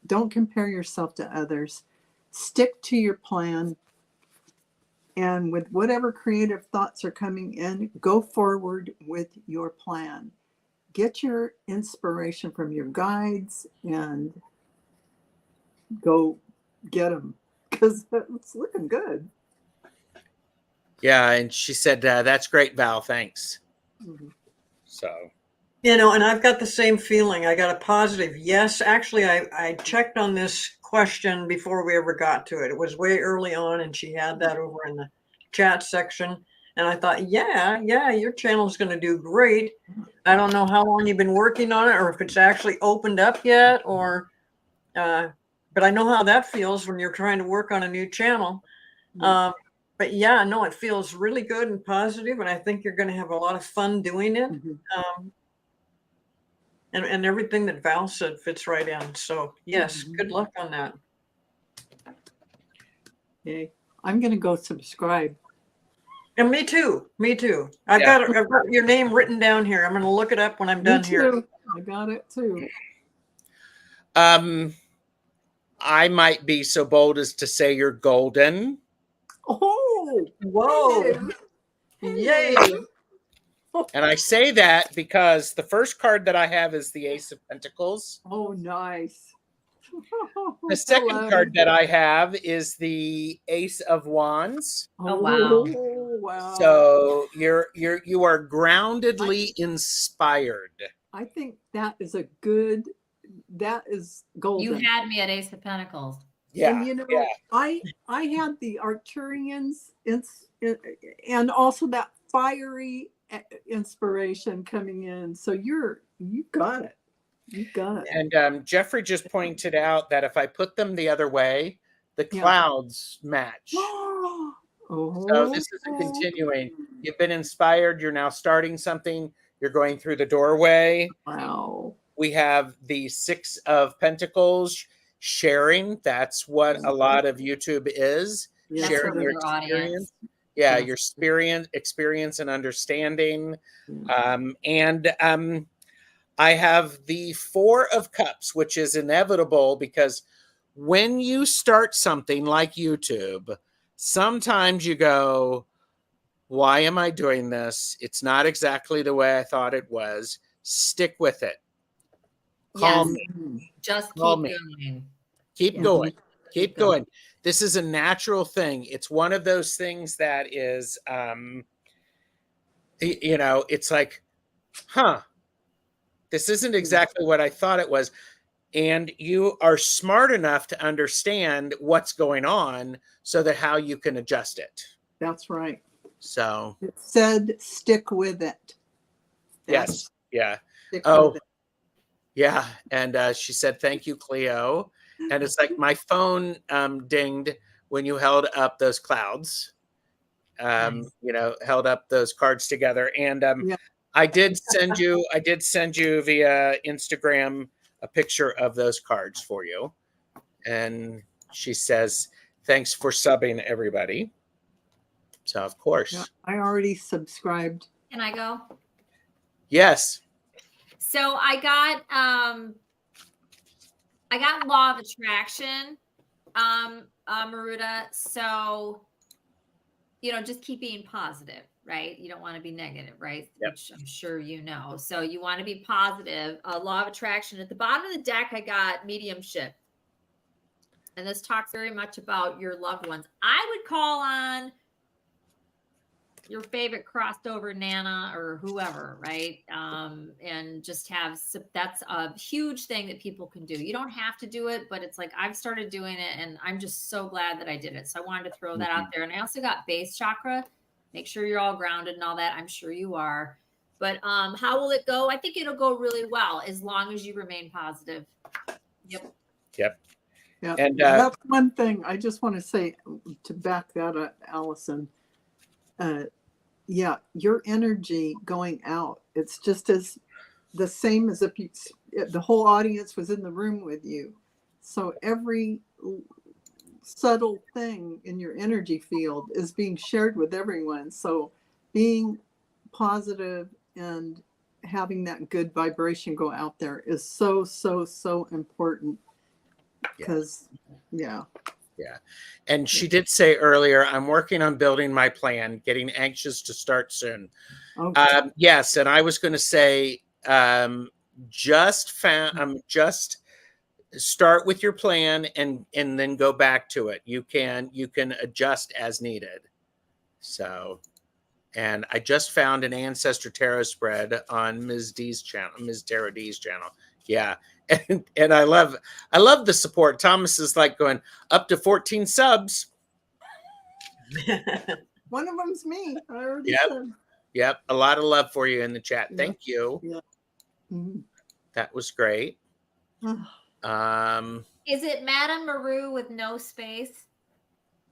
B: Don't compare yourself to others. Stick to your plan. And with whatever creative thoughts are coming in, go forward with your plan. Get your inspiration from your guides and go get them, because it's looking good.
A: Yeah, and she said, that's great, Val. Thanks.
B: Mm-hmm.
A: So.
C: And I've got the same feeling. I got a positive yes. Actually, I checked on this question before we ever got to it. It was way early on, and she had that over in the chat section. And I thought, yeah, your channel's going to do great. I don't know how long you've been working on it, or if it's actually opened up yet, or, but I know how that feels when you're trying to work on a new channel. Mm-hmm. But yeah, no, it feels really good and positive, and I think you're going to have a lot of fun doing it. Mm-hmm. And everything that Val said fits right in. So yes, good luck on that.
B: Okay, I'm going to go subscribe.
C: And me too. I've got your name written down here. I'm going to look it up when I'm done here.
B: I got it too.
A: I might be so bold as to say you're golden.
B: Oh,
C: whoa. Yay!
A: And I say that because the first card that I have is the Ace of Pentacles.
B: Oh, nice.
A: The second
B: Hello.
A: card that I have is the Ace of Wands.
D: Oh, wow.
B: Oh, wow.
A: So you are groundedly inspired.
B: I think that is that is golden.
D: You had me at Ace of Pentacles.
A: Yeah.
B: And you know,
A: yeah.
B: I had the Arcturians and also that fiery inspiration coming in. So you got it. You got it.
A: And Jeffrey just pointed out that if I put them the other way, the clouds match.
B: Oh.
A: So this is a continuing. You've been inspired. You're now starting something. You're going through the doorway.
B: Wow.
A: We have the Six of Pentacles, sharing. That's what a lot of YouTube is.
B: Yes,
A: Sharing
D: for
A: your
D: your audience.
A: experience. Yeah, your experience and understanding. I have the Four of Cups, which is inevitable because when you start something like YouTube, sometimes you go, why am I doing this? It's not exactly the way I thought it was. Stick with it. Call me.
D: Just
A: Call
D: keep
A: me.
D: going.
A: Keep
B: Yeah.
A: going. Keep
D: going.
A: going. This is a natural thing. It's one of those things that is, it's like, this isn't exactly what I thought it was. And you are smart enough to understand what's going on so that how you can adjust it.
B: That's right.
A: So
B: It said stick with it.
A: yes. Yeah.
B: Stick
A: Oh,
B: with it.
A: yeah. And she said, thank you, Cleo. And it's like my phone dinged when you held up those clouds,
D: Nice.
A: held up those cards together. And
B: Yeah.
A: I did send you via Instagram a picture of those cards for you. And she says, thanks for subbing, everybody. So of course.
B: Yeah, I already subscribed.
D: Can I go?
A: Yes.
D: So I got Law of Attraction, Maruta. So, just keep being positive, right? You don't want to be negative, right?
A: Yep.
D: Which I'm sure you know. So you want to be positive. Law of Attraction. At the bottom of the deck, I got mediumship. And this talks very much about your loved ones. I would call on your favorite crossed over Nana or whoever, right? And just that's a huge thing that people can do. You don't have to do it, but it's like I've started doing it and I'm just so glad that I did it. So I wanted to throw that out there. And I also got base chakra. Make sure you're all grounded and all that. I'm sure you are. But how will it go? I think it'll go really well as long as you remain positive. Yep.
B: Yeah,
A: And
B: that's one thing I just want to say to back that up, Allyson. Yeah, your energy going out, it's just as the same as if the whole audience was in the room with you. So every subtle thing in your energy field is being shared with everyone. So being positive and having that good vibration go out there is so, so, so important. Because, yeah.
A: And she did say earlier, I'm working on building my plan, getting anxious to start soon.
B: Okay.
A: Yes. And I was going to say, just start with your plan and then go back to it. You can adjust as needed. So, and I just found an Ancestor Tarot spread on Ms. Tarot D's channel. Yeah. And I love the support. Thomas is like going up to 14 subs.
B: One of them's me. I already said.
A: Yep. A lot of love for you in the chat.
B: Yeah.
A: Thank you.
B: Yeah. Mm-hmm.
A: That was great.
D: Is it Madame Maru with no space?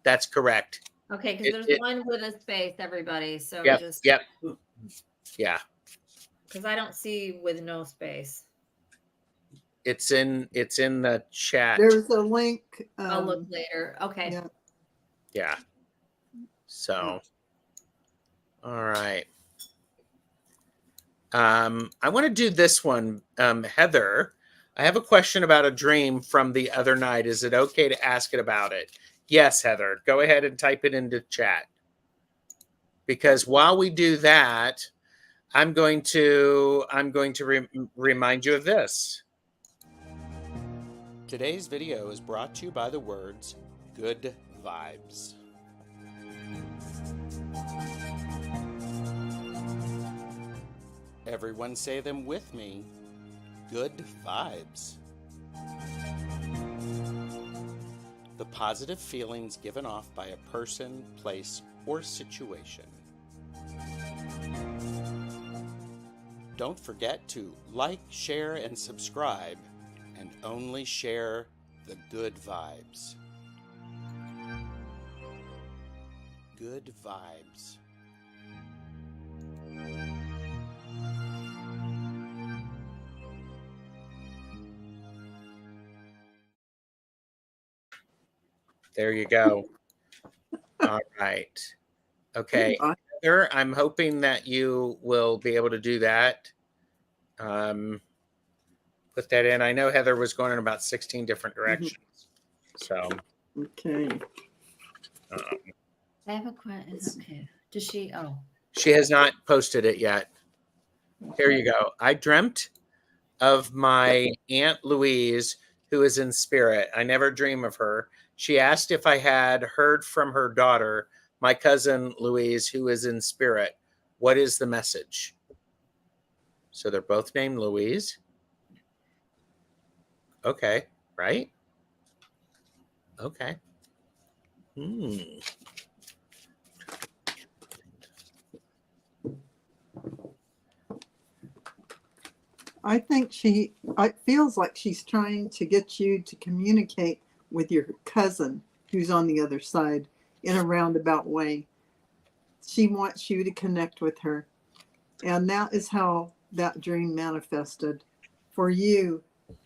A: That's correct.
D: Okay, because there's one with a space, everybody. So
A: Yep. Yeah.
D: Because I don't see with no space.
A: It's in the chat.
B: There's a link.
D: I'll look later. Okay.
A: Yeah. So, all right. I want to do this one. Heather, I have a question about a dream from the other night. Is it okay to ask it about it? Yes, Heather. Go ahead and type it into chat. because while we do that, I'm going to remind you of this. Today's video is brought to you by the words good vibes. Everyone say them with me. Good vibes. The positive feelings given off by a person, place, or situation. Don't forget to like, share, and subscribe, and only share the good vibes. Good vibes. There you go. All right. Okay. Heather, I'm hoping that you will be able to do that. Put that in. I know Heather was going in about 16 different directions. So.
B: Okay.
D: I have a question. Okay. Does she? Oh.
A: She has not posted it yet. Here you go. I dreamt of my Aunt Louise, who is in spirit. I never dream of her. She asked if I had heard from her daughter, my cousin Louise, who is in spirit. What is the message? So they're both named Louise. Okay, right? Okay.
B: I think it feels like she's trying to get you to communicate with your cousin who's on the other side in a roundabout way. She wants you to connect with her. And that is how that dream manifested, for you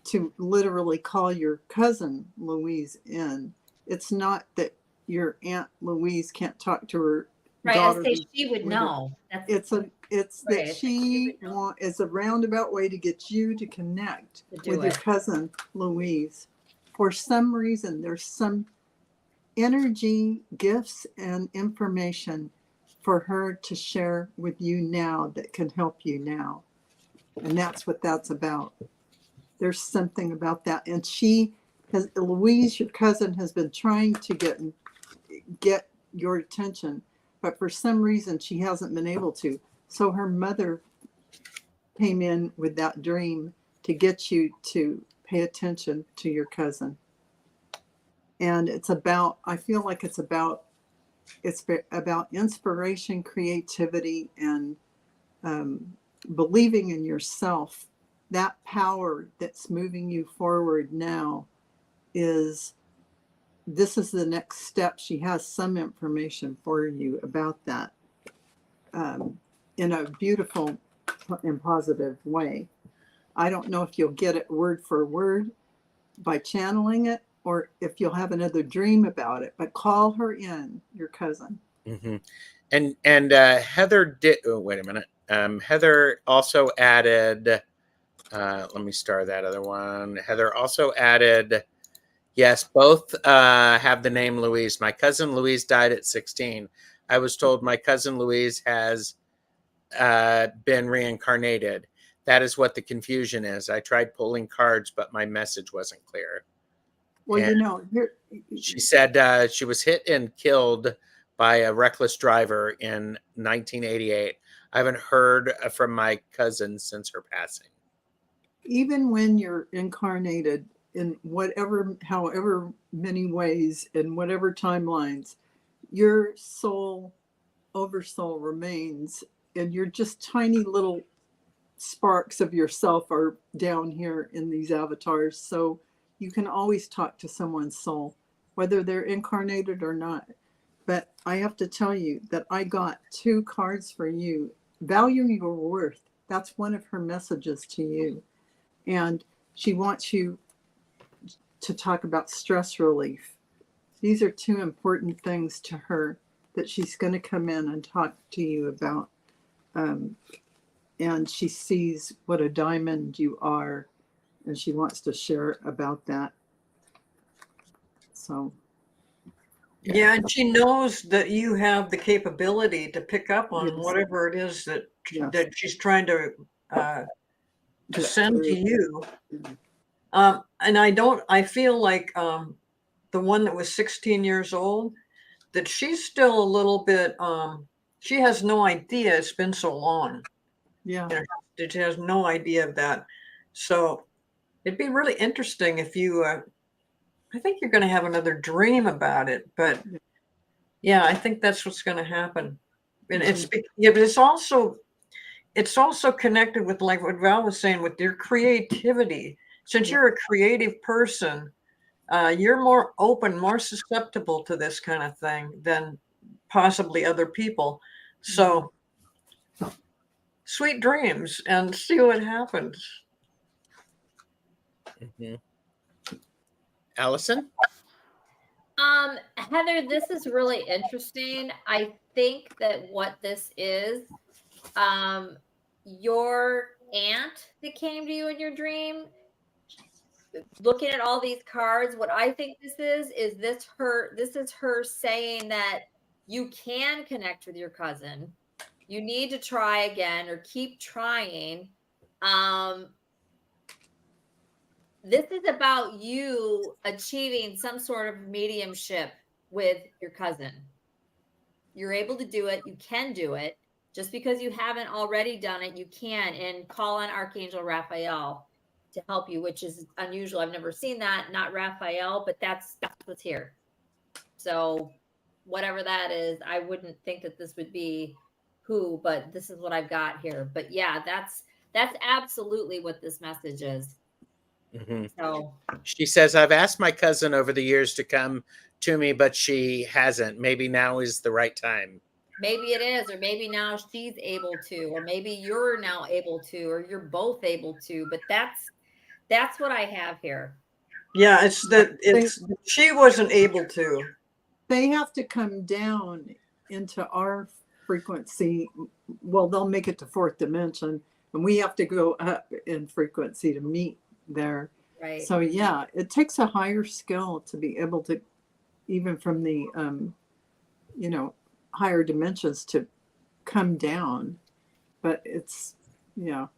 B: to literally call your cousin Louise in. It's not that your Aunt Louise can't talk to her
D: Right,
B: daughter.
D: I say she would know.
B: It's that she is a roundabout way to get you to connect with your cousin Louise. For some reason, there's some energy, gifts, and information for her to share with you now that can help you now. And that's what that's about. There's something about that. And Louise, your cousin, has been trying to get your attention, but for some reason she hasn't been able to. So her mother came in with that dream to get you to pay attention to your cousin. And I feel like it's about inspiration, creativity, and believing in yourself. That power that's moving you forward now this is the next step. She has some information for you about that in a beautiful and positive way. I don't know if you'll get it word for word by channeling it, or if you'll have another dream about it, but call her in, your cousin.
A: Mm-hmm. And Heather did, oh, wait a minute. Heather also added, let me star that other one. Heather also added, yes, both have the name Louise. My cousin Louise died at 16. I was told my cousin Louise has been reincarnated. That is what the confusion is. I tried pulling cards, but my message wasn't clear.
B: Well,
A: and she said she was hit and killed by a reckless driver in 1988. I haven't heard from my cousin since her passing.
B: Even when you're incarnated in however many ways, in whatever timelines, your oversoul remains, and you're just tiny little sparks of yourself are down here in these avatars. So you can always talk to someone's soul, whether they're incarnated or not. But I have to tell you that I got 2 cards for you. Value your worth. That's one of her messages to you. And she wants you to talk about stress relief. These are 2 important things to her that she's going to come in and talk to you about. And she sees what a diamond you are, and she wants to share about that. So
C: Yeah, and she knows that you have the capability to pick up on
B: Yes.
C: whatever it is that
B: Yes.
C: that she's trying to send to you.
B: Mhm.
C: And I feel like the one that was 16 years old, that she's still a little bit, she has no idea it's been so long.
B: Yeah.
C: You know, she has no idea of that. So it'd be really interesting if you, I think you're going to have another dream about it, but yeah, I think that's what's going to happen. And yeah, but it's also connected with, like what Val was saying, with your creativity. Since you're a creative person, you're more open, more susceptible to this kind of thing than possibly other people. So sweet dreams and see what happens.
A: Mhm. Allyson?
D: Heather, this is really interesting. I think that what this is, your aunt that came to you in your dream, looking at all these cards, what I think this is this is her saying that you can connect with your cousin. You need to try again or keep trying. This is about you achieving some sort of mediumship with your cousin. You're able to do it. You can do it. Just because you haven't already done it, you can. And call on Archangel Raphael to help you, which is unusual. I've never seen that. Not Raphael, but that's what's here. So whatever that is, I wouldn't think that this would be who, but this is what I've got here. But yeah, that's absolutely what this message is.
A: Mhm.
D: So
A: She says, I've asked my cousin over the years to come to me, but she hasn't. Maybe now is the right time.
D: maybe it is, or maybe now she's able to, or maybe you're now able to, or you're both able to. But that's what I have here.
C: Yeah, she wasn't able to.
B: They have to come down into our frequency. Well, they'll make it to fourth dimension, and we have to go up in frequency to meet there.
D: Right.
B: So yeah, it takes a higher skill to be able to, even from the higher dimensions, to come down. But it's
D: And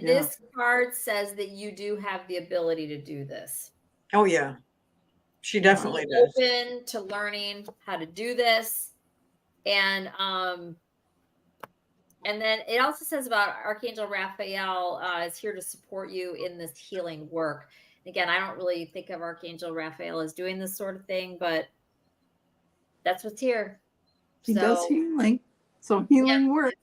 D: this card says that you do have the ability to do this.
C: Oh yeah, she definitely does.
D: Open to learning how to do this, and then it also says about Archangel Raphael is here to support you in this healing work. Again, I don't really think of Archangel Raphael as doing this sort of thing, but that's what's here.
B: he does healing. So healing work.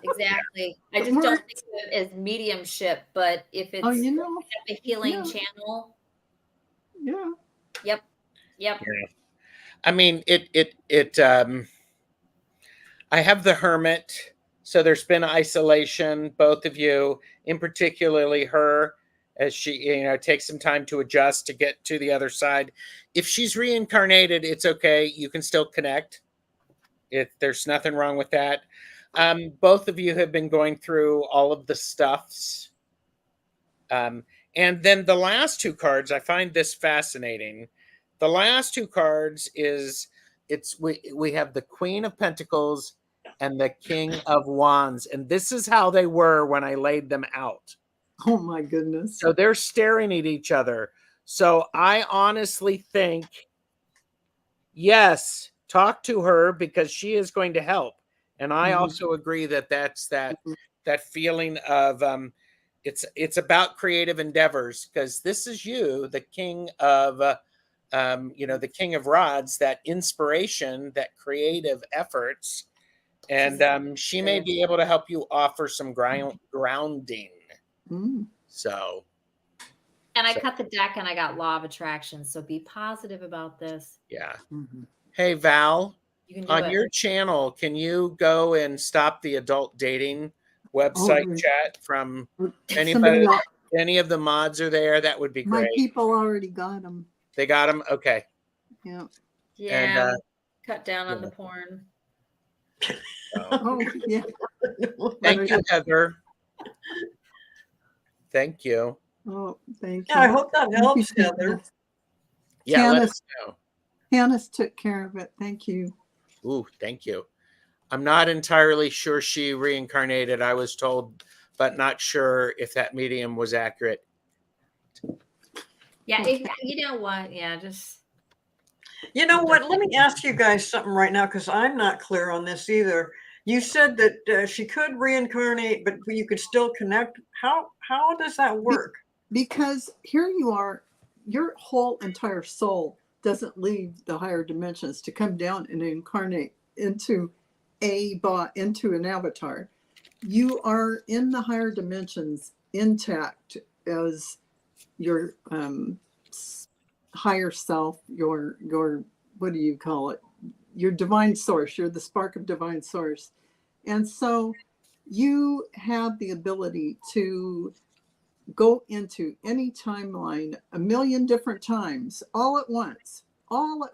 D: Exactly. I just don't think of it as mediumship, but if it's a healing channel.
B: Yeah.
D: Yep.
A: Yeah. I mean, I have the Hermit, so there's been isolation, both of you, in particularly her, as she, takes some time to adjust to get to the other side. If she's reincarnated, it's okay. You can still connect. There's nothing wrong with that. Both of you have been going through all of the stuffs. And then the last two cards, I find this fascinating. The last two cards we have the Queen of Pentacles and the King of Wands. And this is how they were when I laid them out.
B: Oh my goodness.
A: So they're staring at each other. So I honestly think, yes, talk to her because she is going to help. And I also agree that that's that feeling of it's about creative endeavors, because this is you, the king of the king of rods, that inspiration, that creative efforts, and she may be able to help you offer some grounding. So,
D: and I cut the deck and I got Law of Attraction, so be positive about this.
A: Yeah. Hey Val,
D: you can do
A: on your channel, can you go and stop the adult dating website chat from anybody? Any of the mods are there? That would be great.
B: My people already got them.
A: They got them? Okay.
B: Yeah.
D: Yeah. And, cut down on the porn.
B: Oh, yeah.
A: Thank you, Heather. Thank you.
B: Oh, thank you.
C: Yeah, I hope that helps, Heather.
A: Yeah, let us know.
B: Hannah's took care of it. Thank you.
A: Ooh, thank you. I'm not entirely sure she reincarnated, I was told, but not sure if that medium was accurate.
D: Yeah, you know what? Yeah, just
C: You know what? Let me ask you guys something right now, because I'm not clear on this either. You said that she could reincarnate, but you could still connect. How does that work?
B: Because here you are, your whole entire soul doesn't leave the higher dimensions to come down and incarnate into into an avatar. You are in the higher dimensions intact as your higher self, your what do you call it? Your divine source. You're the spark of divine source. And so you have the ability to go into any timeline a million different times, all at once. All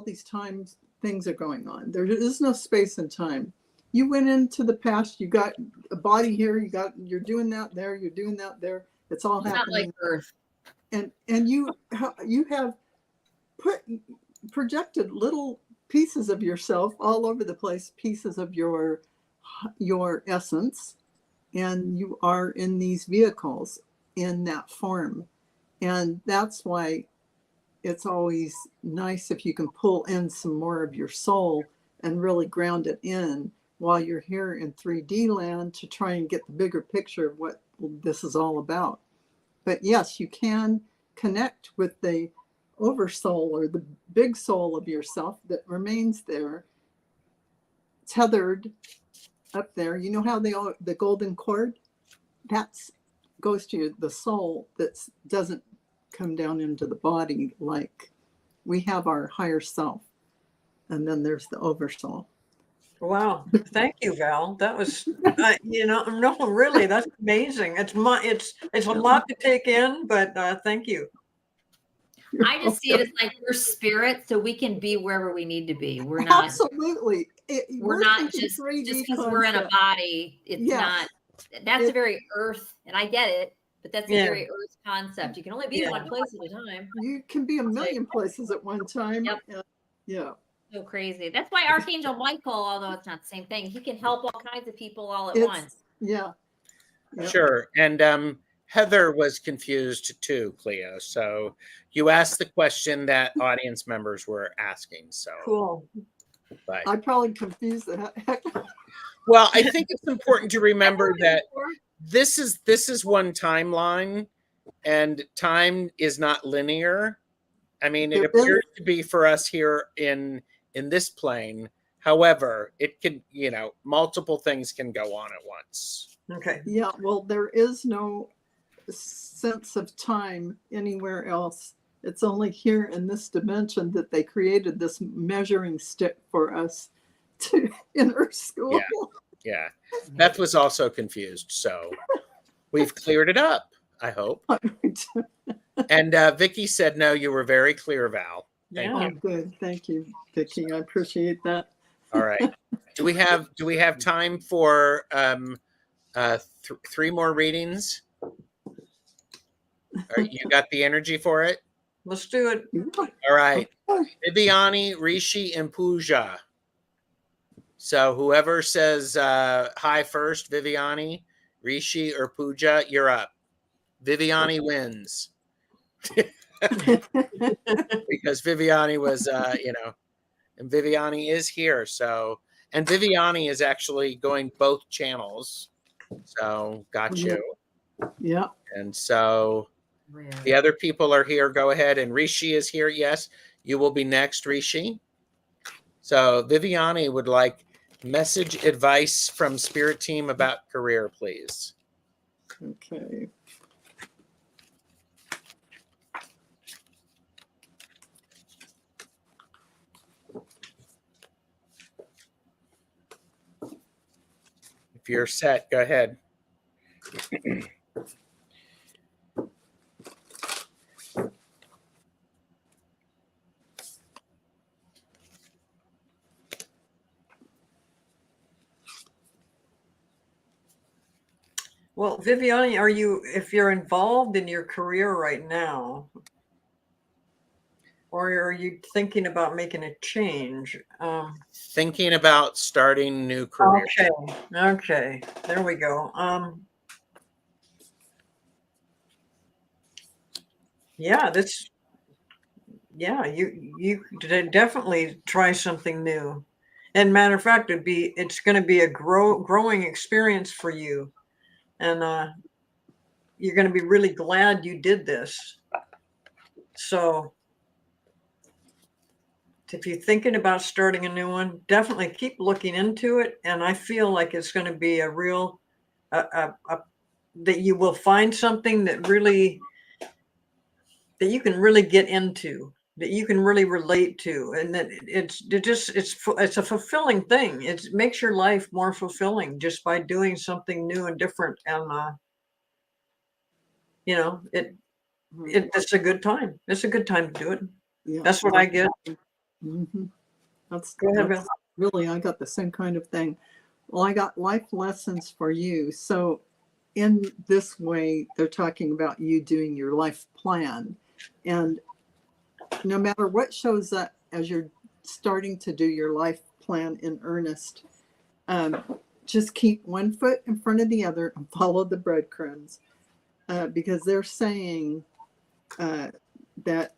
B: these times things are going on. There is no space and time. You went into the past, you got a body here, you're doing that there, you're doing that there. It's all
D: it's not
B: happening.
D: like Earth.
B: And you have projected little pieces of yourself all over the place, pieces of your essence, and you are in these vehicles in that form. And that's why it's always nice if you can pull in some more of your soul and really ground it in while you're here in 3D land to try and get the bigger picture of what this is all about. But yes, you can connect with the oversoul or the big soul of yourself that remains there, tethered up there. You know how the golden cord? That's goes to the soul that doesn't come down into the body. Like we have our higher self, and then there's the oversoul.
C: Wow. Thank you, Val. That was, no, really, that's amazing. It's a lot to take in, but thank you.
D: I just see it as like we're spirits, so we can be wherever we need to be. We're not
B: absolutely.
D: We're not just because we're in a body. It's not. That's a very Earth, and I get it, but that's a very Earth concept. You can only be one place at a time.
B: You can be a million places at one time.
D: Yep.
B: Yeah.
D: So crazy. That's why Archangel Michael, although it's not the same thing, he can help all kinds of people all at once.
B: Yeah.
A: Yep. Sure. And Heather was confused too, Cleo. So you asked the question that audience members were asking. So
C: cool.
A: But
B: I probably confused the heck.
A: Well, I think it's important to remember that this is one timeline, and time is not linear. I mean, it appears to be for us here in this plane. However, it can, multiple things can go on at once.
C: Okay.
B: Yeah, well, there is no sense of time anywhere else. It's only here in this dimension that they created this measuring stick for us in our school.
A: Yeah. Beth was also confused, so we've cleared it up, I hope. And Vicky said, no, you were very clear, Val. Thank you.
B: Good. Thank you, Vicky. I appreciate that.
A: All right. Do we have time for 3 more readings? You got the energy for it?
C: Let's do it.
A: All right. Viviani, Rishi, and Pooja. So whoever says hi first, Viviani, Rishi, or Pooja, you're up. Viviani wins. Because Viviani was, and Viviani is here. So, and Viviani is actually going both channels. So got you.
B: Yeah.
A: And so the other people are here. Go ahead. And Rishi is here. Yes, you will be next, Rishi. So Viviani would like message advice from Spirit Team about career, please.
B: Okay.
A: If you're set, go ahead.
C: Well, Viviani, if you're involved in your career right now, or are you thinking about making a change?
A: Thinking about starting new career.
C: Okay, there we go. Yeah, you definitely try something new. And matter of fact, it's going to be a growing experience for you, and you're going to be really glad you did this. So if you're thinking about starting a new one, definitely keep looking into it. And I feel like it's going to be a real, that you will find something that you can really get into, that you can really relate to, and that it's a fulfilling thing. It makes your life more fulfilling just by doing something new and different. And it's a good time. It's a good time to do it.
B: Yeah.
C: That's what I get.
B: Mm-hmm. That's
C: Go ahead, Bill.
B: really, I got the same kind of thing. Well, I got life lessons for you. So in this way, they're talking about you doing your life plan. And no matter what shows up as you're starting to do your life plan in earnest, just keep one foot in front of the other and follow the breadcrumbs, because they're saying that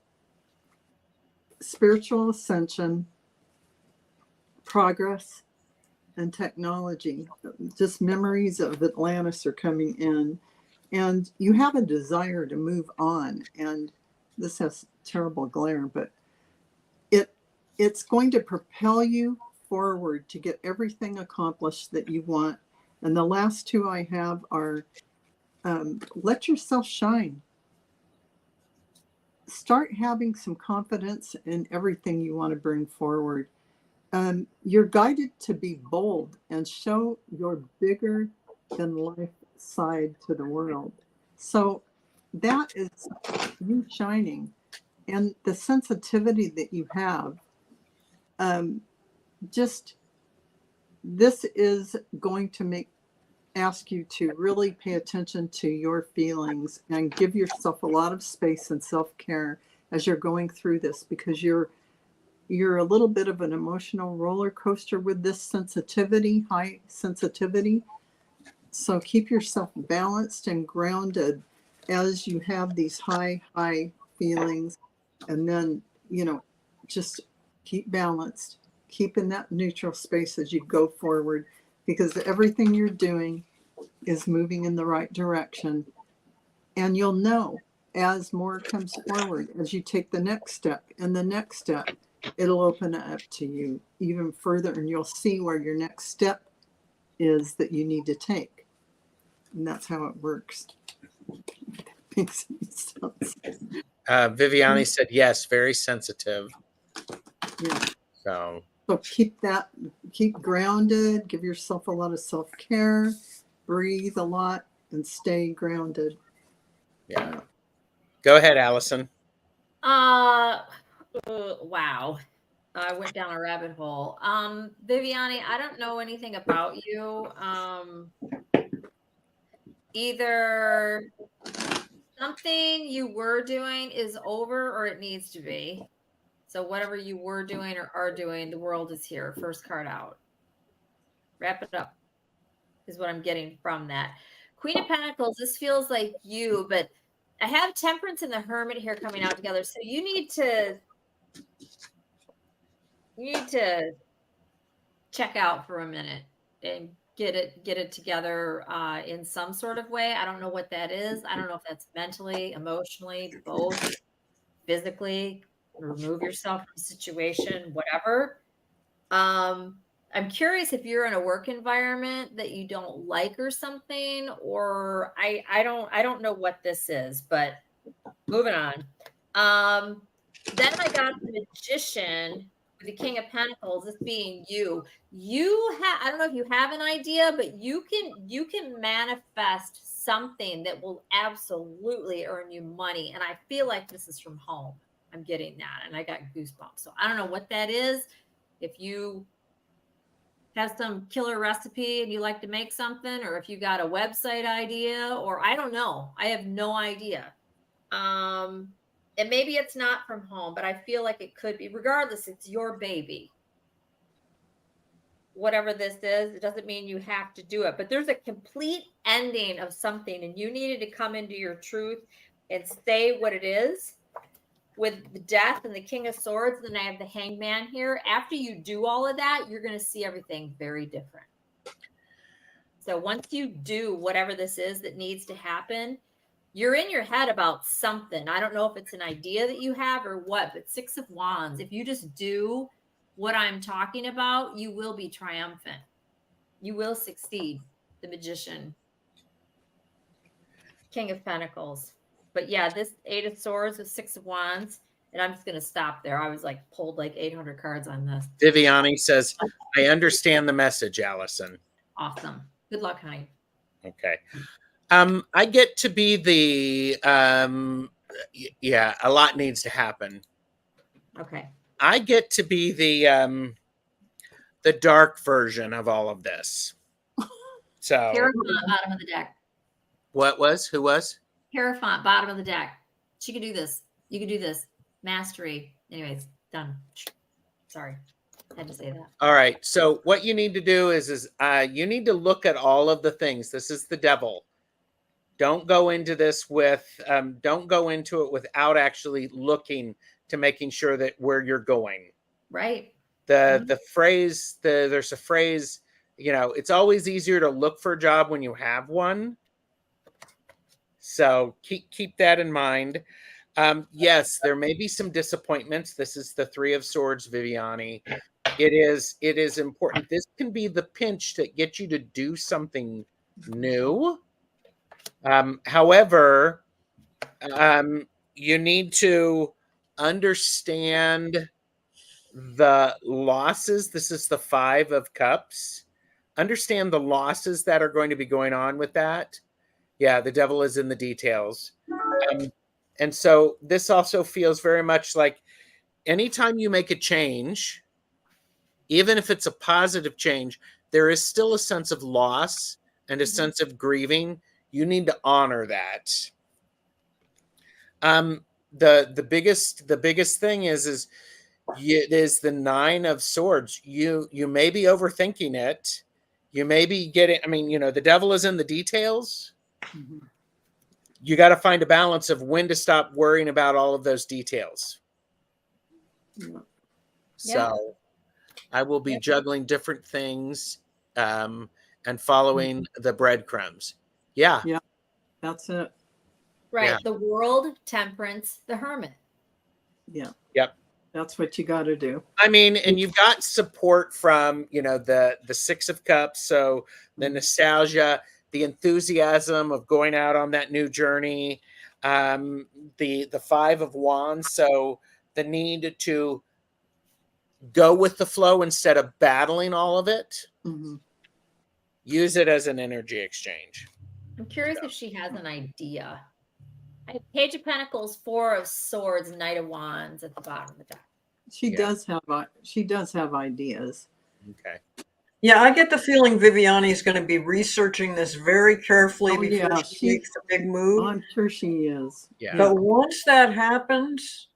B: spiritual ascension, progress, and technology, just memories of Atlantis are coming in, and you have a desire to move on. And this has terrible glare, but it's going to propel you forward to get everything accomplished that you want. And the last two I have are let yourself shine. Start having some confidence in everything you want to bring forward. You're guided to be bold and show your bigger than life side to the world. So that is you shining, and the sensitivity that you have. Just this is going to ask you to really pay attention to your feelings and give yourself a lot of space and self-care as you're going through this, because you're a little bit of an emotional roller coaster with this sensitivity, high sensitivity. So keep yourself balanced and grounded as you have these high feelings. And then, just keep balanced, keep in that neutral space as you go forward, because everything you're doing is moving in the right direction. And you'll know as more comes forward, as you take the next step and the next step, it'll open it up to you even further, and you'll see where your next step is that you need to take. And that's how it works.
A: Viviani said yes, very sensitive.
B: Yeah.
A: So
B: keep grounded, give yourself a lot of self-care, breathe a lot, and stay grounded.
A: Yeah. Go ahead, Allyson.
D: Wow. I went down a rabbit hole. Viviani, I don't know anything about you. Either something you were doing is over or it needs to be. So whatever you were doing or are doing, the world is here. First card out. Wrap it up is what I'm getting from that. Queen of Pentacles, this feels like you, but I have Temperance and the Hermit here coming out together. So you need to check out for a minute and get it together in some sort of way. I don't know what that is. I don't know if that's mentally, emotionally, both, physically. Remove yourself from the situation, whatever. I'm curious if you're in a work environment that you don't like or something, or I don't know what this is, but moving on. Then I got the Magician with the King of Pentacles, this being you. I don't know if you have an idea, but you can manifest something that will absolutely earn you money. And I feel like this is from home. I'm getting that, and I got goosebumps. So I don't know what that is. If you have some killer recipe and you like to make something, or if you got a website idea, or I don't know. I have no idea. And maybe it's not from home, but I feel like it could be. Regardless, it's your baby. Whatever this is, it doesn't mean you have to do it. But there's a complete ending of something, and you needed to come into your truth and say what it is. With the Death and the King of Swords, and then I have the Hangman here. After you do all of that, you're going to see everything very different. So once you do whatever this is that needs to happen, you're in your head about something. I don't know if it's an idea that you have or what, but Six of Wands, if you just do what I'm talking about, you will be triumphant. You will succeed. The Magician. King of Pentacles. But yeah, this Eight of Swords with Six of Wands, and I'm just going to stop there. I was like pulled like 800 cards on this.
A: Viviani says, I understand the message, Allyson.
D: Awesome. Good luck, honey.
A: Okay. I get to be the, yeah, a lot needs to happen.
D: Okay.
A: I get to be the dark version of all of this. So
D: Hierophant, bottom of the deck.
A: what was? Who was?
D: Hierophant, bottom of the deck. She can do this. You can do this. Mastery. Anyways, done. Sorry. Had to say that.
A: All right. So what you need to do is you need to look at all of the things. This is the devil. Don't go into this with, don't go into it without actually looking to making sure that where you're going.
D: Right.
A: The phrase, there's a phrase, you know, it's always easier to look for a job when you have one. So keep that in mind. Yes, there may be some disappointments. This is the Three of Swords, Viviani. It is important. This can be the pinch that gets you to do something new. However, you need to understand the losses. This is the Five of Cups. Understand the losses that are going to be going on with that. Yeah, the devil is in the details. And so this also feels very much like anytime you make a change, even if it's a positive change, there is still a sense of loss and a sense of grieving. You need to honor that. The biggest thing is it is the Nine of Swords. You may be overthinking it. You may be getting, I mean, you know, the devil is in the details.
B: Mhm.
A: You got to find a balance of when to stop worrying about all of those details.
B: Yeah.
A: So I will be juggling different things and following the breadcrumbs. Yeah.
B: Yeah. That's it.
D: Right.
A: Yeah.
D: The World, Temperance, the Hermit.
B: Yeah.
A: Yep.
B: That's what you got to do.
A: I mean, and you've got support from, you know, the Six of Cups. So the nostalgia, the enthusiasm of going out on that new journey, the Five of Wands. So the need to go with the flow instead of battling all of it.
B: Mhm.
A: Use it as an energy exchange.
D: I'm curious if she has an idea. I have Page of Pentacles, Four of Swords, Knight of Wands at the bottom of the deck.
B: She
A: Yeah.
B: does have ideas.
A: Okay.
C: Yeah, I get the feeling Viviani is going to be researching this very carefully
B: Oh,
C: before
B: yeah,
C: she makes a big move.
B: I'm sure she is.
A: Yeah.
C: But once that happens,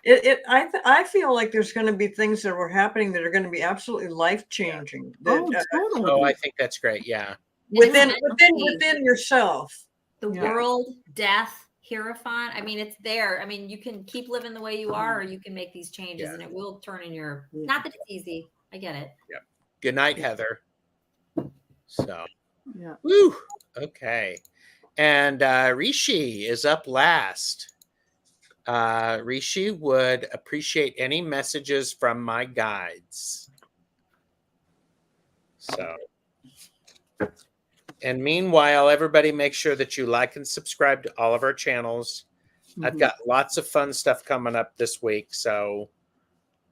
C: I feel like there's going to be things that were happening that are going to be absolutely life changing.
B: Oh, totally.
A: Oh, I think that's great. Yeah.
C: Within
D: And
C: within yourself.
D: the
B: Yeah.
D: World, Death, Hierophant. I mean, it's there. I mean, you can keep living the way you are, or you can make these changes,
A: Yeah.
D: and it will turn in your.
B: Yeah.
D: Not that it's easy. I get it.
A: Good night, Heather. So,
B: Yeah.
A: woo. Okay. And Rishi is up last. Rishi would appreciate any messages from my guides. So, and meanwhile, everybody make sure that you like and subscribe to all of our channels. I've
B: Mhm.
A: got lots of fun stuff coming up this week. So,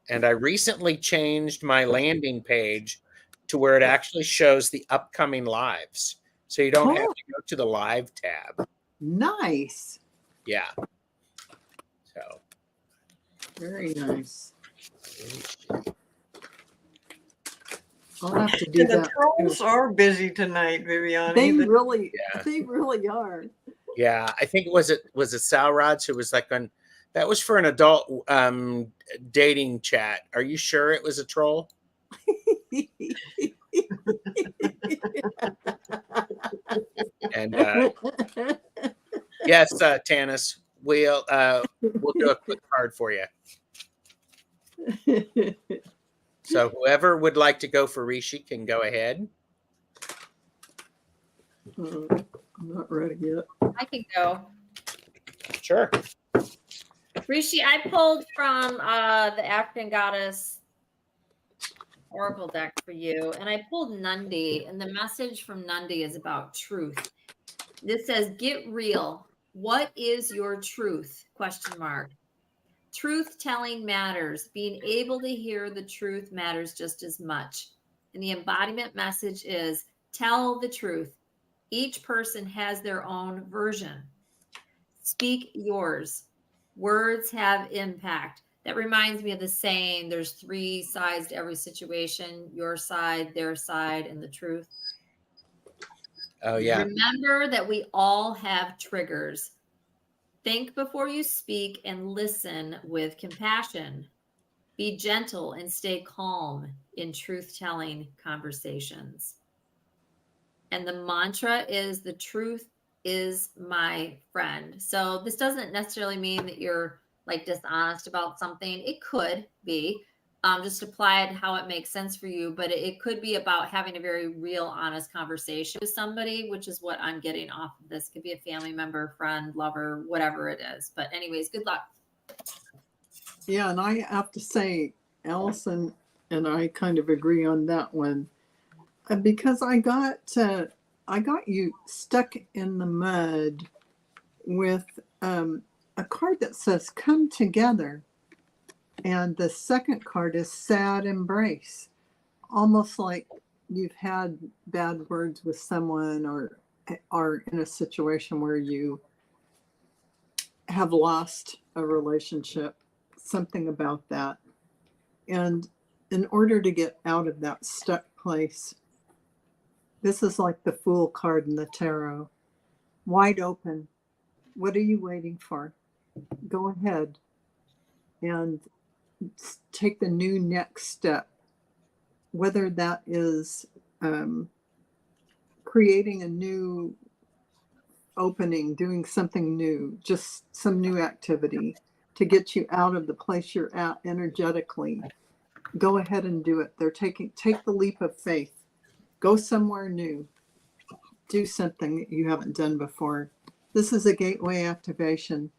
A: and I recently changed my landing page to where it actually shows the upcoming lives. So you don't have to go to the live tab.
B: Nice.
A: Yeah. So,
B: Very nice. I'll have to do
C: And the
B: that.
C: trolls are busy tonight, Viviani.
B: They
C: The-
B: really,
A: Yeah.
B: they really are.
A: yeah, I think was it Sal Rods who was like on That was for an adult dating chat. Are you sure it was a troll? And yes, Tanis, we'll do a quick card for you. So whoever would like to go for Rishi can go ahead.
B: I'm not ready yet.
D: I can go.
A: Sure.
D: Rishi, I pulled from the African Goddess Oracle deck for you, and I pulled Nundi, and the message from Nundi is about truth. This says, "Get real. What is your truth?" Question mark. Truth telling matters. Being able to hear the truth matters just as much. And the embodiment message is, tell the truth. Each person has their own version. Speak yours. Words have impact. That reminds me of the saying, there's 3 sides to every situation: your side, their side, and the truth.
A: Oh, yeah.
D: Remember that we all have triggers. Think before you speak and listen with compassion. Be gentle and stay calm in truth-telling conversations. And the mantra is, the truth is my friend. So this doesn't necessarily mean that you're like dishonest about something. It could be. Just apply it how it makes sense for you. But it could be about having a very real, honest conversation with somebody, which is what I'm getting off of this. Could be a family member, friend, lover, whatever it is. But anyways, good luck.
B: Yeah, and I have to say, Allyson and I kind of agree on that one, because I got you stuck in the mud with a card that says "Come Together," and the second card is "Sad Embrace," almost like you've had bad words with someone, or are in a situation where you have lost a relationship. Something about that. And in order to get out of that stuck place, this is like the Fool card in the tarot. Wide open. What are you waiting for? Go ahead and take the new next step. Whether that is creating a new opening, doing something new, just some new activity to get you out of the place you're at energetically. Go ahead and do it. Take the leap of faith. Go somewhere new. Do something that you haven't done before. This is a gateway activation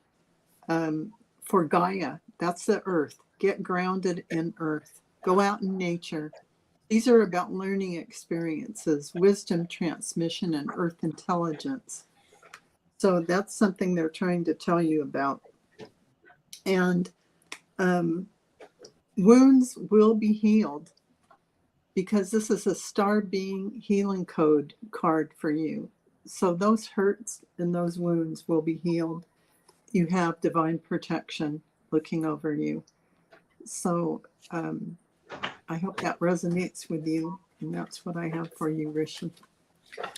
B: for Gaia. That's the earth. Get grounded in earth. Go out in nature. These are about learning experiences, wisdom transmission, and earth intelligence. So that's something they're trying to tell you about. And wounds will be healed, because this is a star being healing code card for you. So those hurts and those wounds will be healed. You have divine protection looking over you. So I hope that resonates with you. And that's what I have for you, Rishi.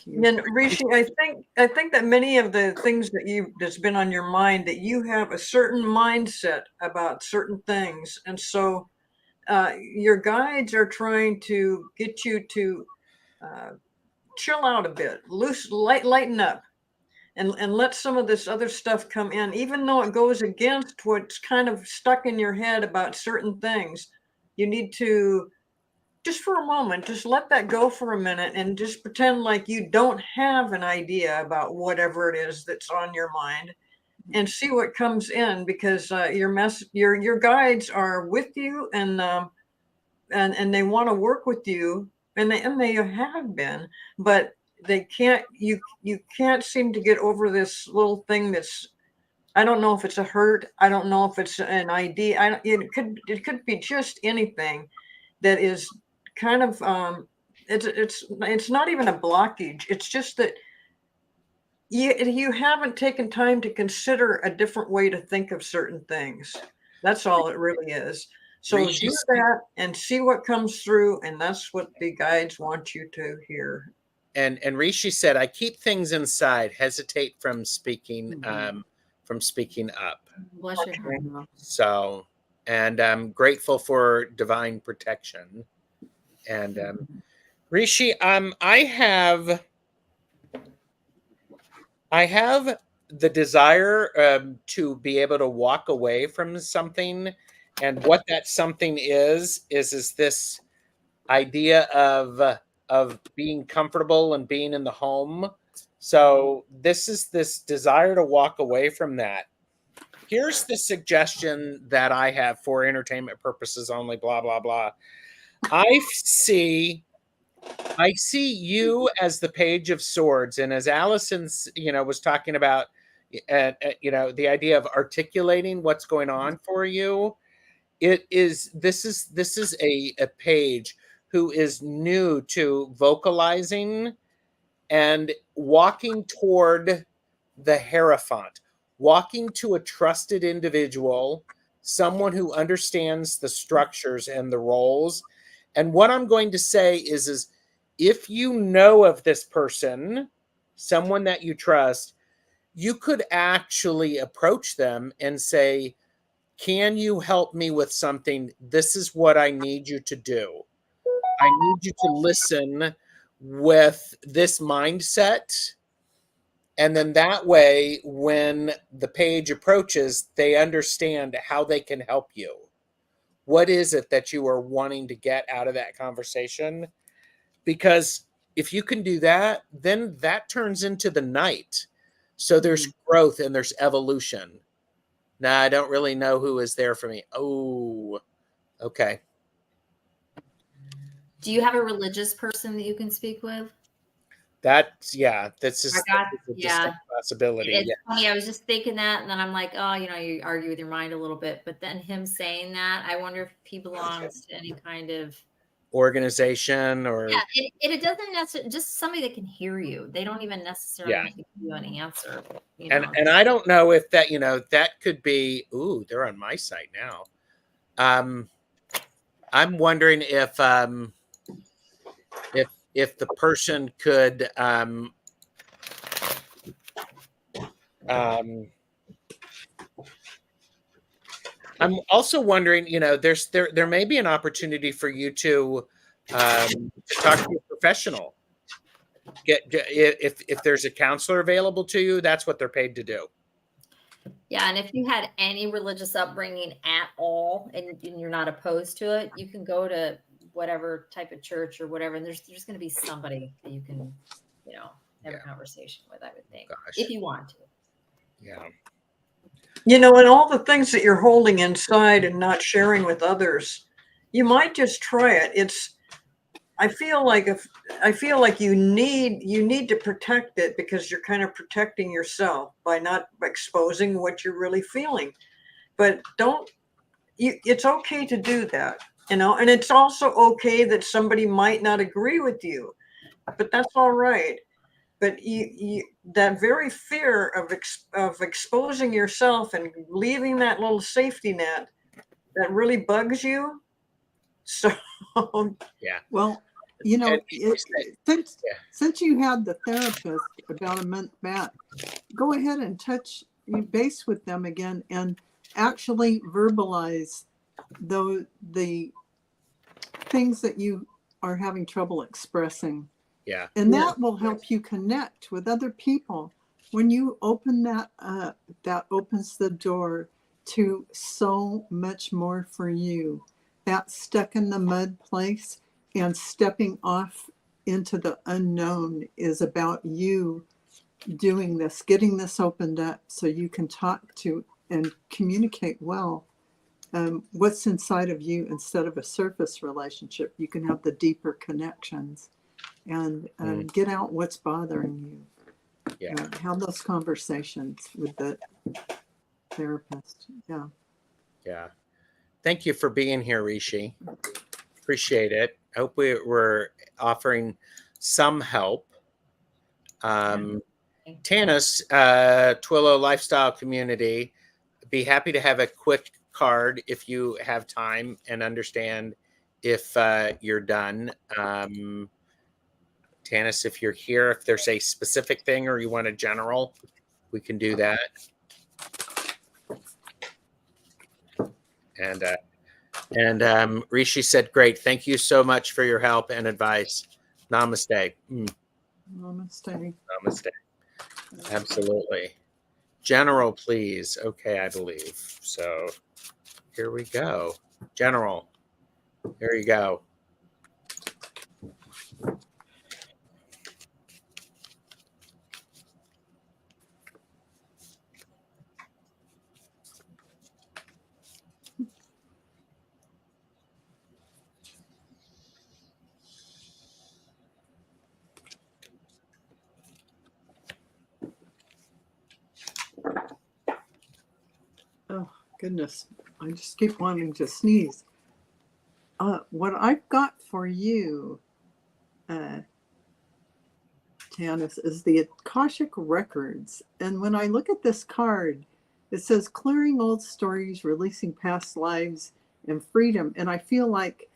C: And Rishi, I think that many of the things that's been on your mind, that you have a certain mindset about certain things, and so your guides are trying to get you to chill out a bit, lighten up, and let some of this other stuff come in, even though it goes against what's kind of stuck in your head about certain things. You need to, just for a moment, just let that go for a minute and just pretend like you don't have an idea about whatever it is that's on your mind, and see what comes in, because your guides are with you, and they want to work with you, and they have been, but they can't. You can't seem to get over this little thing that's, I don't know if it's a hurt. I don't know if it's an idea. It could be just anything that is kind of it's not even a blockage. It's just that you haven't taken time to consider a different way to think of certain things. That's all it really is. So do that and see what comes through, and that's what the guides want you to hear.
A: And Rishi said, I keep things inside, hesitate from speaking up.
D: Bless your heart.
A: So, and I'm grateful for divine protection. And Rishi, I have the desire to be able to walk away from something, and what that something is this idea of being comfortable and being in the home. So this is this desire to walk away from that. Here's the suggestion that I have for entertainment purposes only, blah blah blah. I see you as the Page of Swords, and as Allison's, was talking about, the idea of articulating what's going on for you. This is a page who is new to vocalizing and walking toward the Hierophant, walking to a trusted individual, someone who understands the structures and the roles. And what I'm going to say is if you know of this person, someone that you trust, you could actually approach them and say, can you help me with something? This is what I need you to do. I need you to listen with this mindset. And then that way, when the page approaches, they understand how they can help you. What is it that you are wanting to get out of that conversation? Because if you can do that, then that turns into the night. So there's growth and there's evolution. Now, I don't really know who is there for me. Oh, okay.
D: Do you have a religious person that you can speak with?
A: That's a
D: Yeah.
A: distinct possibility.
D: It's funny. I was just thinking that, and then I'm like, oh, you argue with your mind a little bit. But then him saying that, I wonder if he belongs to any kind of
A: organization or
D: it doesn't necessarily, just somebody that can hear you. They don't even necessarily have to give you an answer.
A: And I don't know if that that could be. Ooh, they're on my site now. I'm wondering if the person could I'm also wondering, there may be an opportunity for you to talk to a professional. If there's a counselor available to you, that's what they're paid to do.
D: Yeah, and if you had any religious upbringing at all, and you're not opposed to it, you can go to whatever type of church or whatever, and there's going to be somebody that you can, have a conversation with, I would think, if you want to.
A: Yeah.
C: And all the things that you're holding inside and not sharing with others, you might just try it. I feel like you need to protect it, because you're kind of protecting yourself by not exposing what you're really feeling. But it's okay to do that, and it's also okay that somebody might not agree with you, but that's all right. But that very fear of exposing yourself and leaving that little safety net, that really bugs you. So
A: yeah.
B: Well, since you had the therapist about a month back, go ahead and touch base with them again and actually verbalize the things that you are having trouble expressing.
A: Yeah.
B: And that will help you connect with other people. When you open that up, that opens the door to so much more for you. That stuck in the mud place and stepping off into the unknown is about you doing this, getting this opened up so you can talk to and communicate well what's inside of you instead of a surface relationship. You can have the deeper connections and get out what's bothering you.
A: Yeah.
B: Have those conversations with the therapist. Yeah.
A: Yeah. Thank you for being here, Rishi. Appreciate it. I hope we're offering some help. Tanis, Twillo Lifestyle Community, be happy to have a quick card if you have time and understand if you're done. Tanis, if you're here, if there's a specific thing or you want a general, we can do that. And Rishi said, "Great, thank you so much for your help and advice. Namaste."
B: Namaste.
A: Namaste. Absolutely. General, please. Okay, I believe. So here we go. General, here you go.
B: Oh, goodness. I just keep wanting to sneeze. What I've got for you, Janice, is the Akashic Records. And when I look at this card, it says clearing old stories, releasing past lives, and freedom. And I feel like,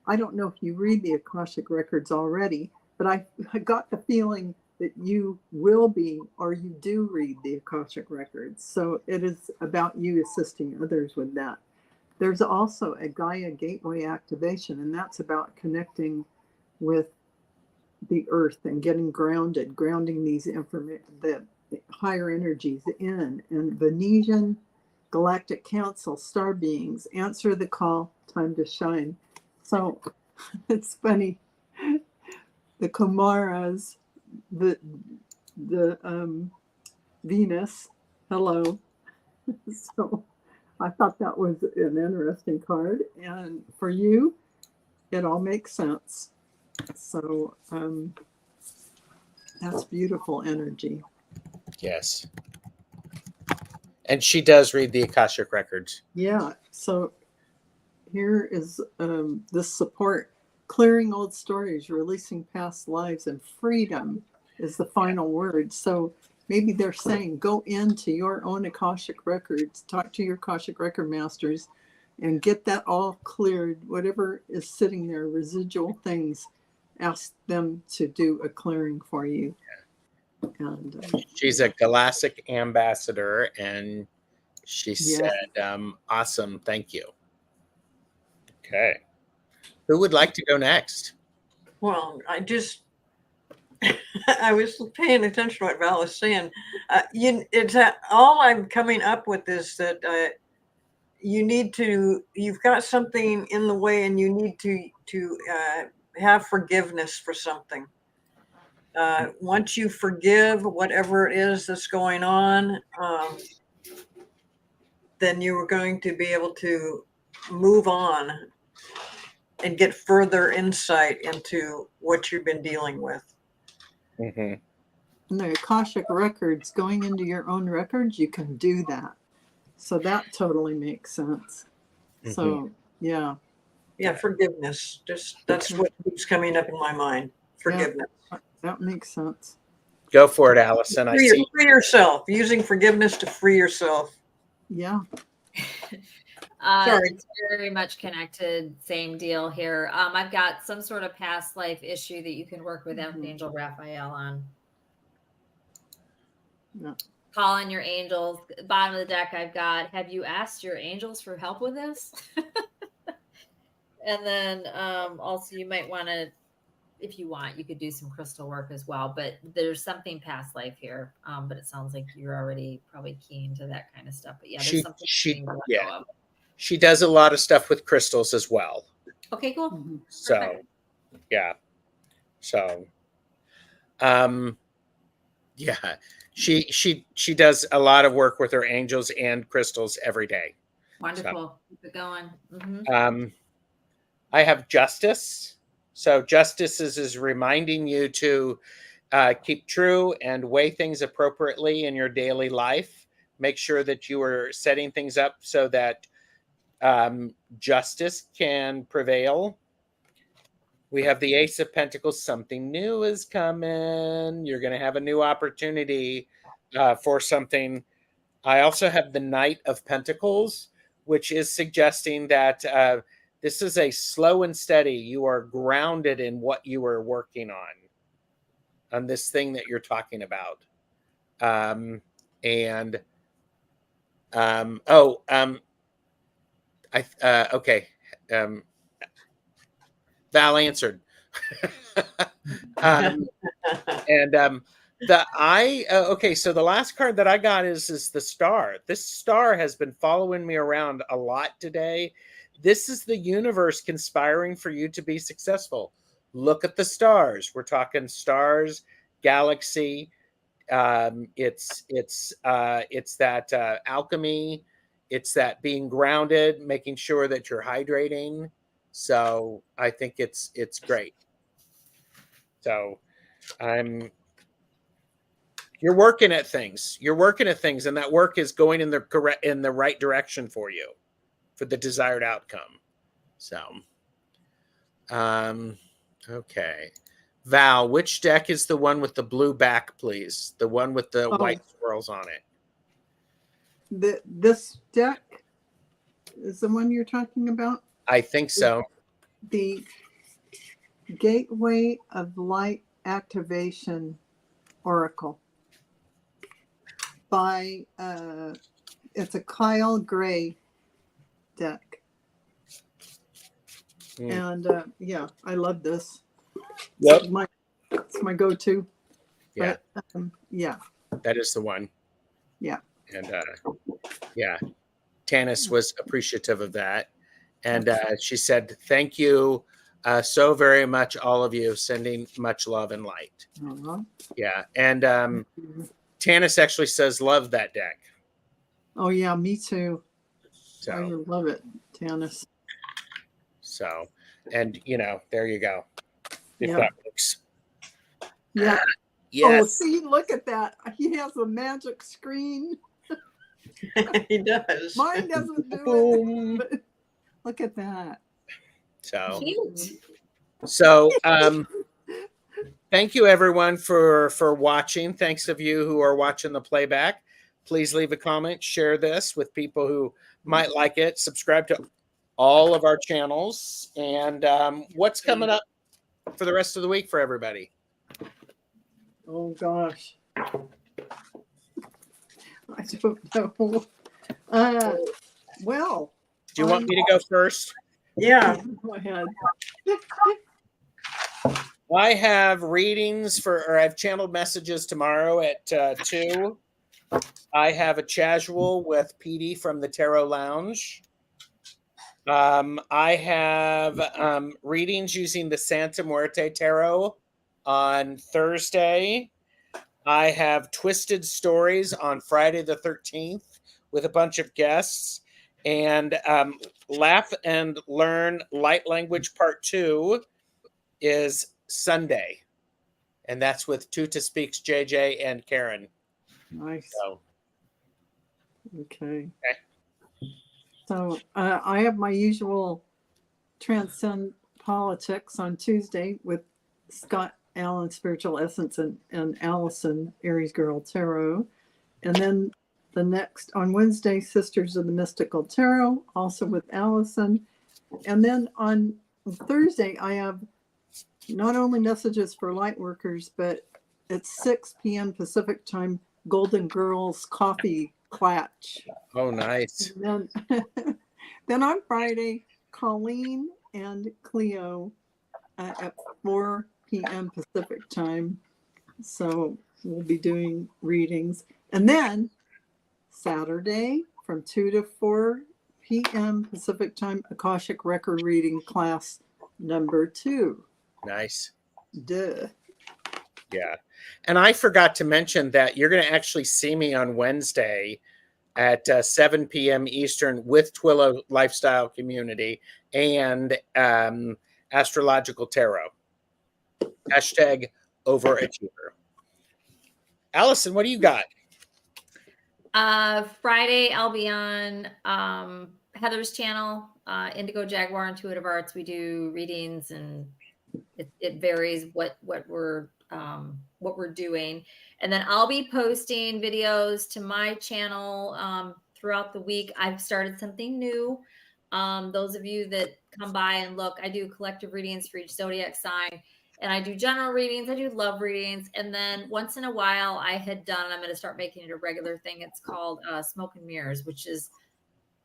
B: I don't know if you read the Akashic Records already, but I got the feeling that you will be, or you do read the Akashic Records. So it is about you assisting others with that. There's also a Gaia Gateway activation, and that's about connecting with the earth and getting grounded, grounding these the higher energies in. And Venetian Galactic Council, star beings, answer the call, time to shine. So it's funny. The Kumaras, the Venus, hello. So I thought that was an interesting card. And for you, it all makes sense. So that's beautiful energy.
A: Yes. And she does read the Akashic Records.
B: Yeah. So here is this support, clearing old stories, releasing past lives, and freedom is the final word. So maybe they're saying go into your own Akashic Records, talk to your Akashic Record masters, and get that all cleared. Whatever is sitting there, residual things, ask them to do a clearing for you. And
A: She's a Galactic ambassador, and she
B: Yeah.
A: said, "Awesome, thank you." Okay. Who would like to go next?
C: Well, I was paying attention to what Val was saying. All I'm coming up with is that you've got something in the way, and you need to have forgiveness for something. Once you forgive whatever it is that's going on, then you are going to be able to move on and get further insight into what you've been dealing with.
A: Mm-hmm.
B: in the Akashic Records, going into your own records, you can do that. So that totally makes sense. So, yeah.
C: Yeah, forgiveness. That's what keeps coming up in my mind. Forgiveness.
B: Yeah, that makes sense.
A: Go for it, Allyson. I see.
C: Free yourself. Using forgiveness to free yourself.
B: Yeah.
C: Sorry.
D: It's very much connected. Same deal here. I've got some sort of past life issue that you can work with Angel Raphael on.
B: Yeah.
D: Call on your angels. Bottom of the deck, I've got, have you asked your angels for help with this? And then also you might want to, if you want, you could do some crystal work as well. But there's something past life here. But it sounds like you're already probably keen to that kind of stuff. But yeah, there's something to let go of.
A: She does a lot of stuff with crystals as well.
D: Okay, cool.
B: Mm-hmm.
A: So,
D: Perfect.
A: yeah. So, yeah, she does a lot of work with her angels and crystals every day.
D: Wonderful. Keep it going.
A: Mm-hmm. I have Justice. So Justice is reminding you to keep true and weigh things appropriately in your daily life. Make sure that you are setting things up so that justice can prevail. We have the Ace of Pentacles. Something new is coming. You're going to have a new opportunity for something. I also have the Knight of Pentacles, which is suggesting that this is a slow and steady. You are grounded in what you are working on this thing that you're talking about. Okay. Val answered. um, and okay, so the last card that I got is the star. This star has been following me around a lot today. This is the universe conspiring for you to be successful. Look at the stars. We're talking stars, galaxy. It's that alchemy. It's that being grounded, making sure that you're hydrating. So I think it's great. So you're working at things. You're working at things, and that work is going in the right direction for you, for the desired outcome. So, okay. Val, which deck is the one with the blue back, please? The one with the white swirls on it.
B: This deck is the one you're talking about?
A: I think so.
B: The Gateway of Light Activation Oracle by it's a Kyle Gray deck. And yeah, I love this.
A: Yep.
B: It's my go-to.
A: Yeah.
B: But, yeah.
A: That is the one.
B: Yeah.
A: And yeah, Tanis was appreciative of that. And she said, thank you so very much, all of you, sending much love and light.
B: Uh-huh.
A: Yeah. And Tanis actually says, love that deck.
B: Oh, yeah, me too.
A: So
B: I love it, Tanis.
A: So, and there you go. If
B: Yeah.
A: that works.
B: Yeah.
A: Yes.
B: Oh, see, look at that. He has a magic screen.
C: He does.
B: Mine doesn't do it. But look at that.
A: So
D: Cute.
A: So thank you everyone for watching. Thanks of you who are watching the playback. Please leave a comment, share this with people who might like it, subscribe to all of our channels. And what's coming up for the rest of the week for everybody?
B: Oh gosh. I don't know. Well,
A: Do you want me to go first?
C: Yeah.
B: go ahead.
A: I have readings or I have channeled messages tomorrow at 2. I have a casual with PD from the Tarot Lounge. I have readings using the Santa Muerte Tarot on Thursday. I have Twisted Stories on Friday the 13th with a bunch of guests. And Laugh and Learn Light Language Part 2 is Sunday. And that's with Tuta Speaks JJ and Karen.
B: Nice.
A: So,
B: Okay. So I have my usual Transcend Politics on Tuesday with Scott Allen, Spiritual Essence, and Allyson, Aries Girl Tarot. And then the next on Wednesday, Sisters of the Mystical Tarot, also with Allyson. And then on Thursday, I have not only messages for light workers, but it's 6 p.m. Pacific time, Golden Girls Coffee Clatch.
A: oh, nice.
B: And then on Friday, Colleen and Cleo at 4 p.m. Pacific time. So we'll be doing readings. And then Saturday from 2 to 4 p.m. Pacific time, Akashic Record Reading Class number 2.
A: Nice.
B: Duh.
A: Yeah. And I forgot to mention that you're going to actually see me on Wednesday at 7 p.m. Eastern with Twillo Lifestyle Community and Astrological Tarot. Hashtag Overachiever. Allyson, what do you got?
D: Friday, I'll be on Heather's channel, Indigo Jaguar Intuitive Arts. We do readings, and it varies what we're doing. And then I'll be posting videos to my channel throughout the week. I've started something new. Those of you that come by and look, I do collective readings for each zodiac sign. And I do general readings. I do love readings. And then once in a while I'm going to start making it a regular thing. It's called Smoke and Mirrors, which is,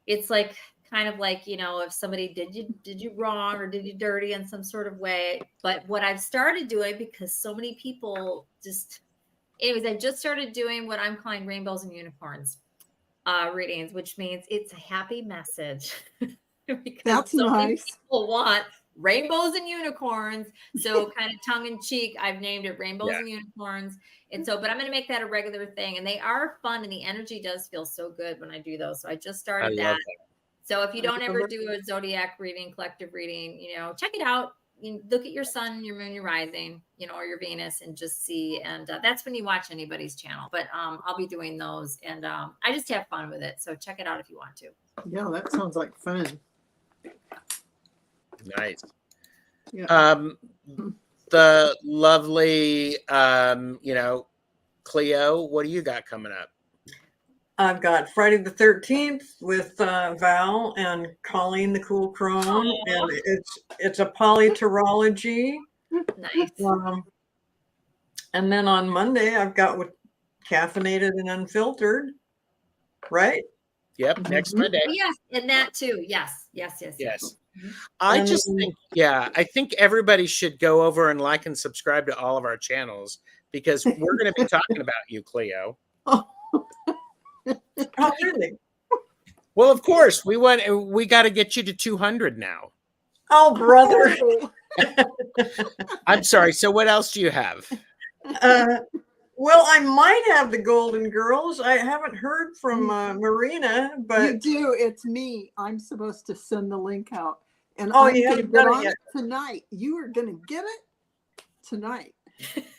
D: it's like kind of like, if somebody did you wrong or did you dirty in some sort of way. But what I've started doing, because so many people I just started doing what I'm calling rainbows and unicorns readings, which means it's a happy message. Because
B: That's
D: so many
B: nice.
D: people want rainbows and unicorns. So kind of tongue in cheek, I've named it rainbows and unicorns. And so, but I'm going to make that a regular thing, and they are fun, and the energy does feel so good when I do those. So I just started that. So if you don't ever do a zodiac reading, collective reading, check it out. You look at your sun, your moon, your rising, or your Venus, and just see. And that's when you watch anybody's channel. But I'll be doing those, and I just have fun with it. So check it out if you want to.
B: Yeah, that sounds like fun.
A: Nice.
B: Yeah.
A: The lovely, Cleo, what do you got coming up?
C: I've got Friday the 13th with Val and Colleen the Cool Crone, and it's a polyterology.
D: Nice.
C: And then on Monday, I've got with Caffeinated and Unfiltered, right?
A: Yep, next Monday.
D: Oh, yes, and that too. Yes.
A: I just think, I think everybody should go over and like and subscribe to all of our channels, because we're going to be talking about you, Cleo.
C: Oh, really?
A: Well, of course, we got to get you to 200 now.
C: Oh, brother.
A: I'm sorry. So what else do you have?
C: Well, I might have the Golden Girls. I haven't heard from Marina, but
B: You do. It's me. I'm supposed to send the link out. And
C: Oh,
B: I'm
C: you
B: going to
C: haven't
B: get
C: done it
B: on
C: yet.
B: it tonight. You are going to get it tonight.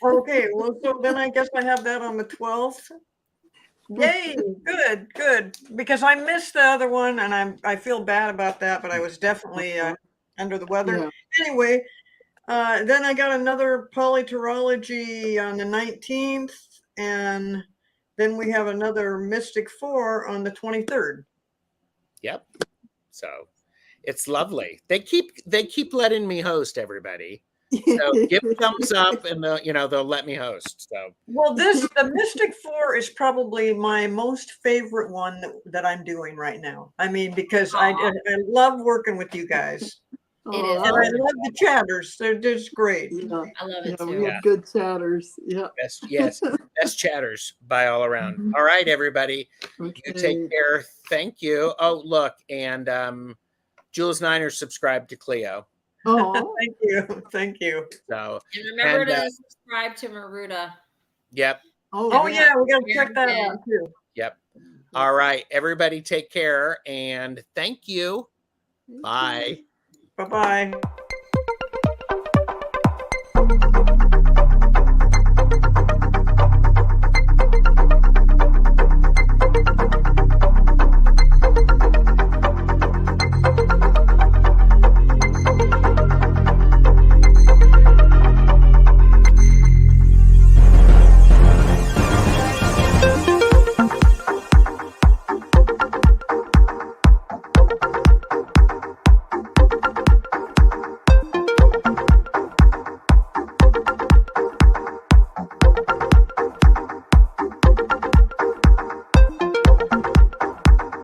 C: okay. Well, so then I guess I have that on the 12th. Yay! Good. Because I missed the other one, and I feel bad about that, but I was definitely under the weather.
B: Yeah.
C: Anyway, then I got another polyterology on the 19th, and then we have another Mystic 4 on the 23rd.
A: Yep. So it's lovely. They keep letting me host, everybody. So give a thumbs up, and they'll let me host. So
C: Well, the Mystic 4 is probably my most favorite one that I'm doing right now. I mean, because I love working with you guys.
D: It is.
C: And I love the chatters. They're just great.
B: Yeah.
D: I love it
B: Yeah,
D: too.
B: we have good chatters. Yeah.
A: best chatters by all around. All right, everybody. You take care. Thank you. Oh, look, and Jules Niners subscribed to Cleo.
B: Oh,
C: Thank you.
A: So
D: And remember to subscribe to Maruta.
A: yep.
C: Oh yeah, we gotta check that out too.
A: Yep. All right, everybody take care, and thank you. Bye.
C: Bye-bye.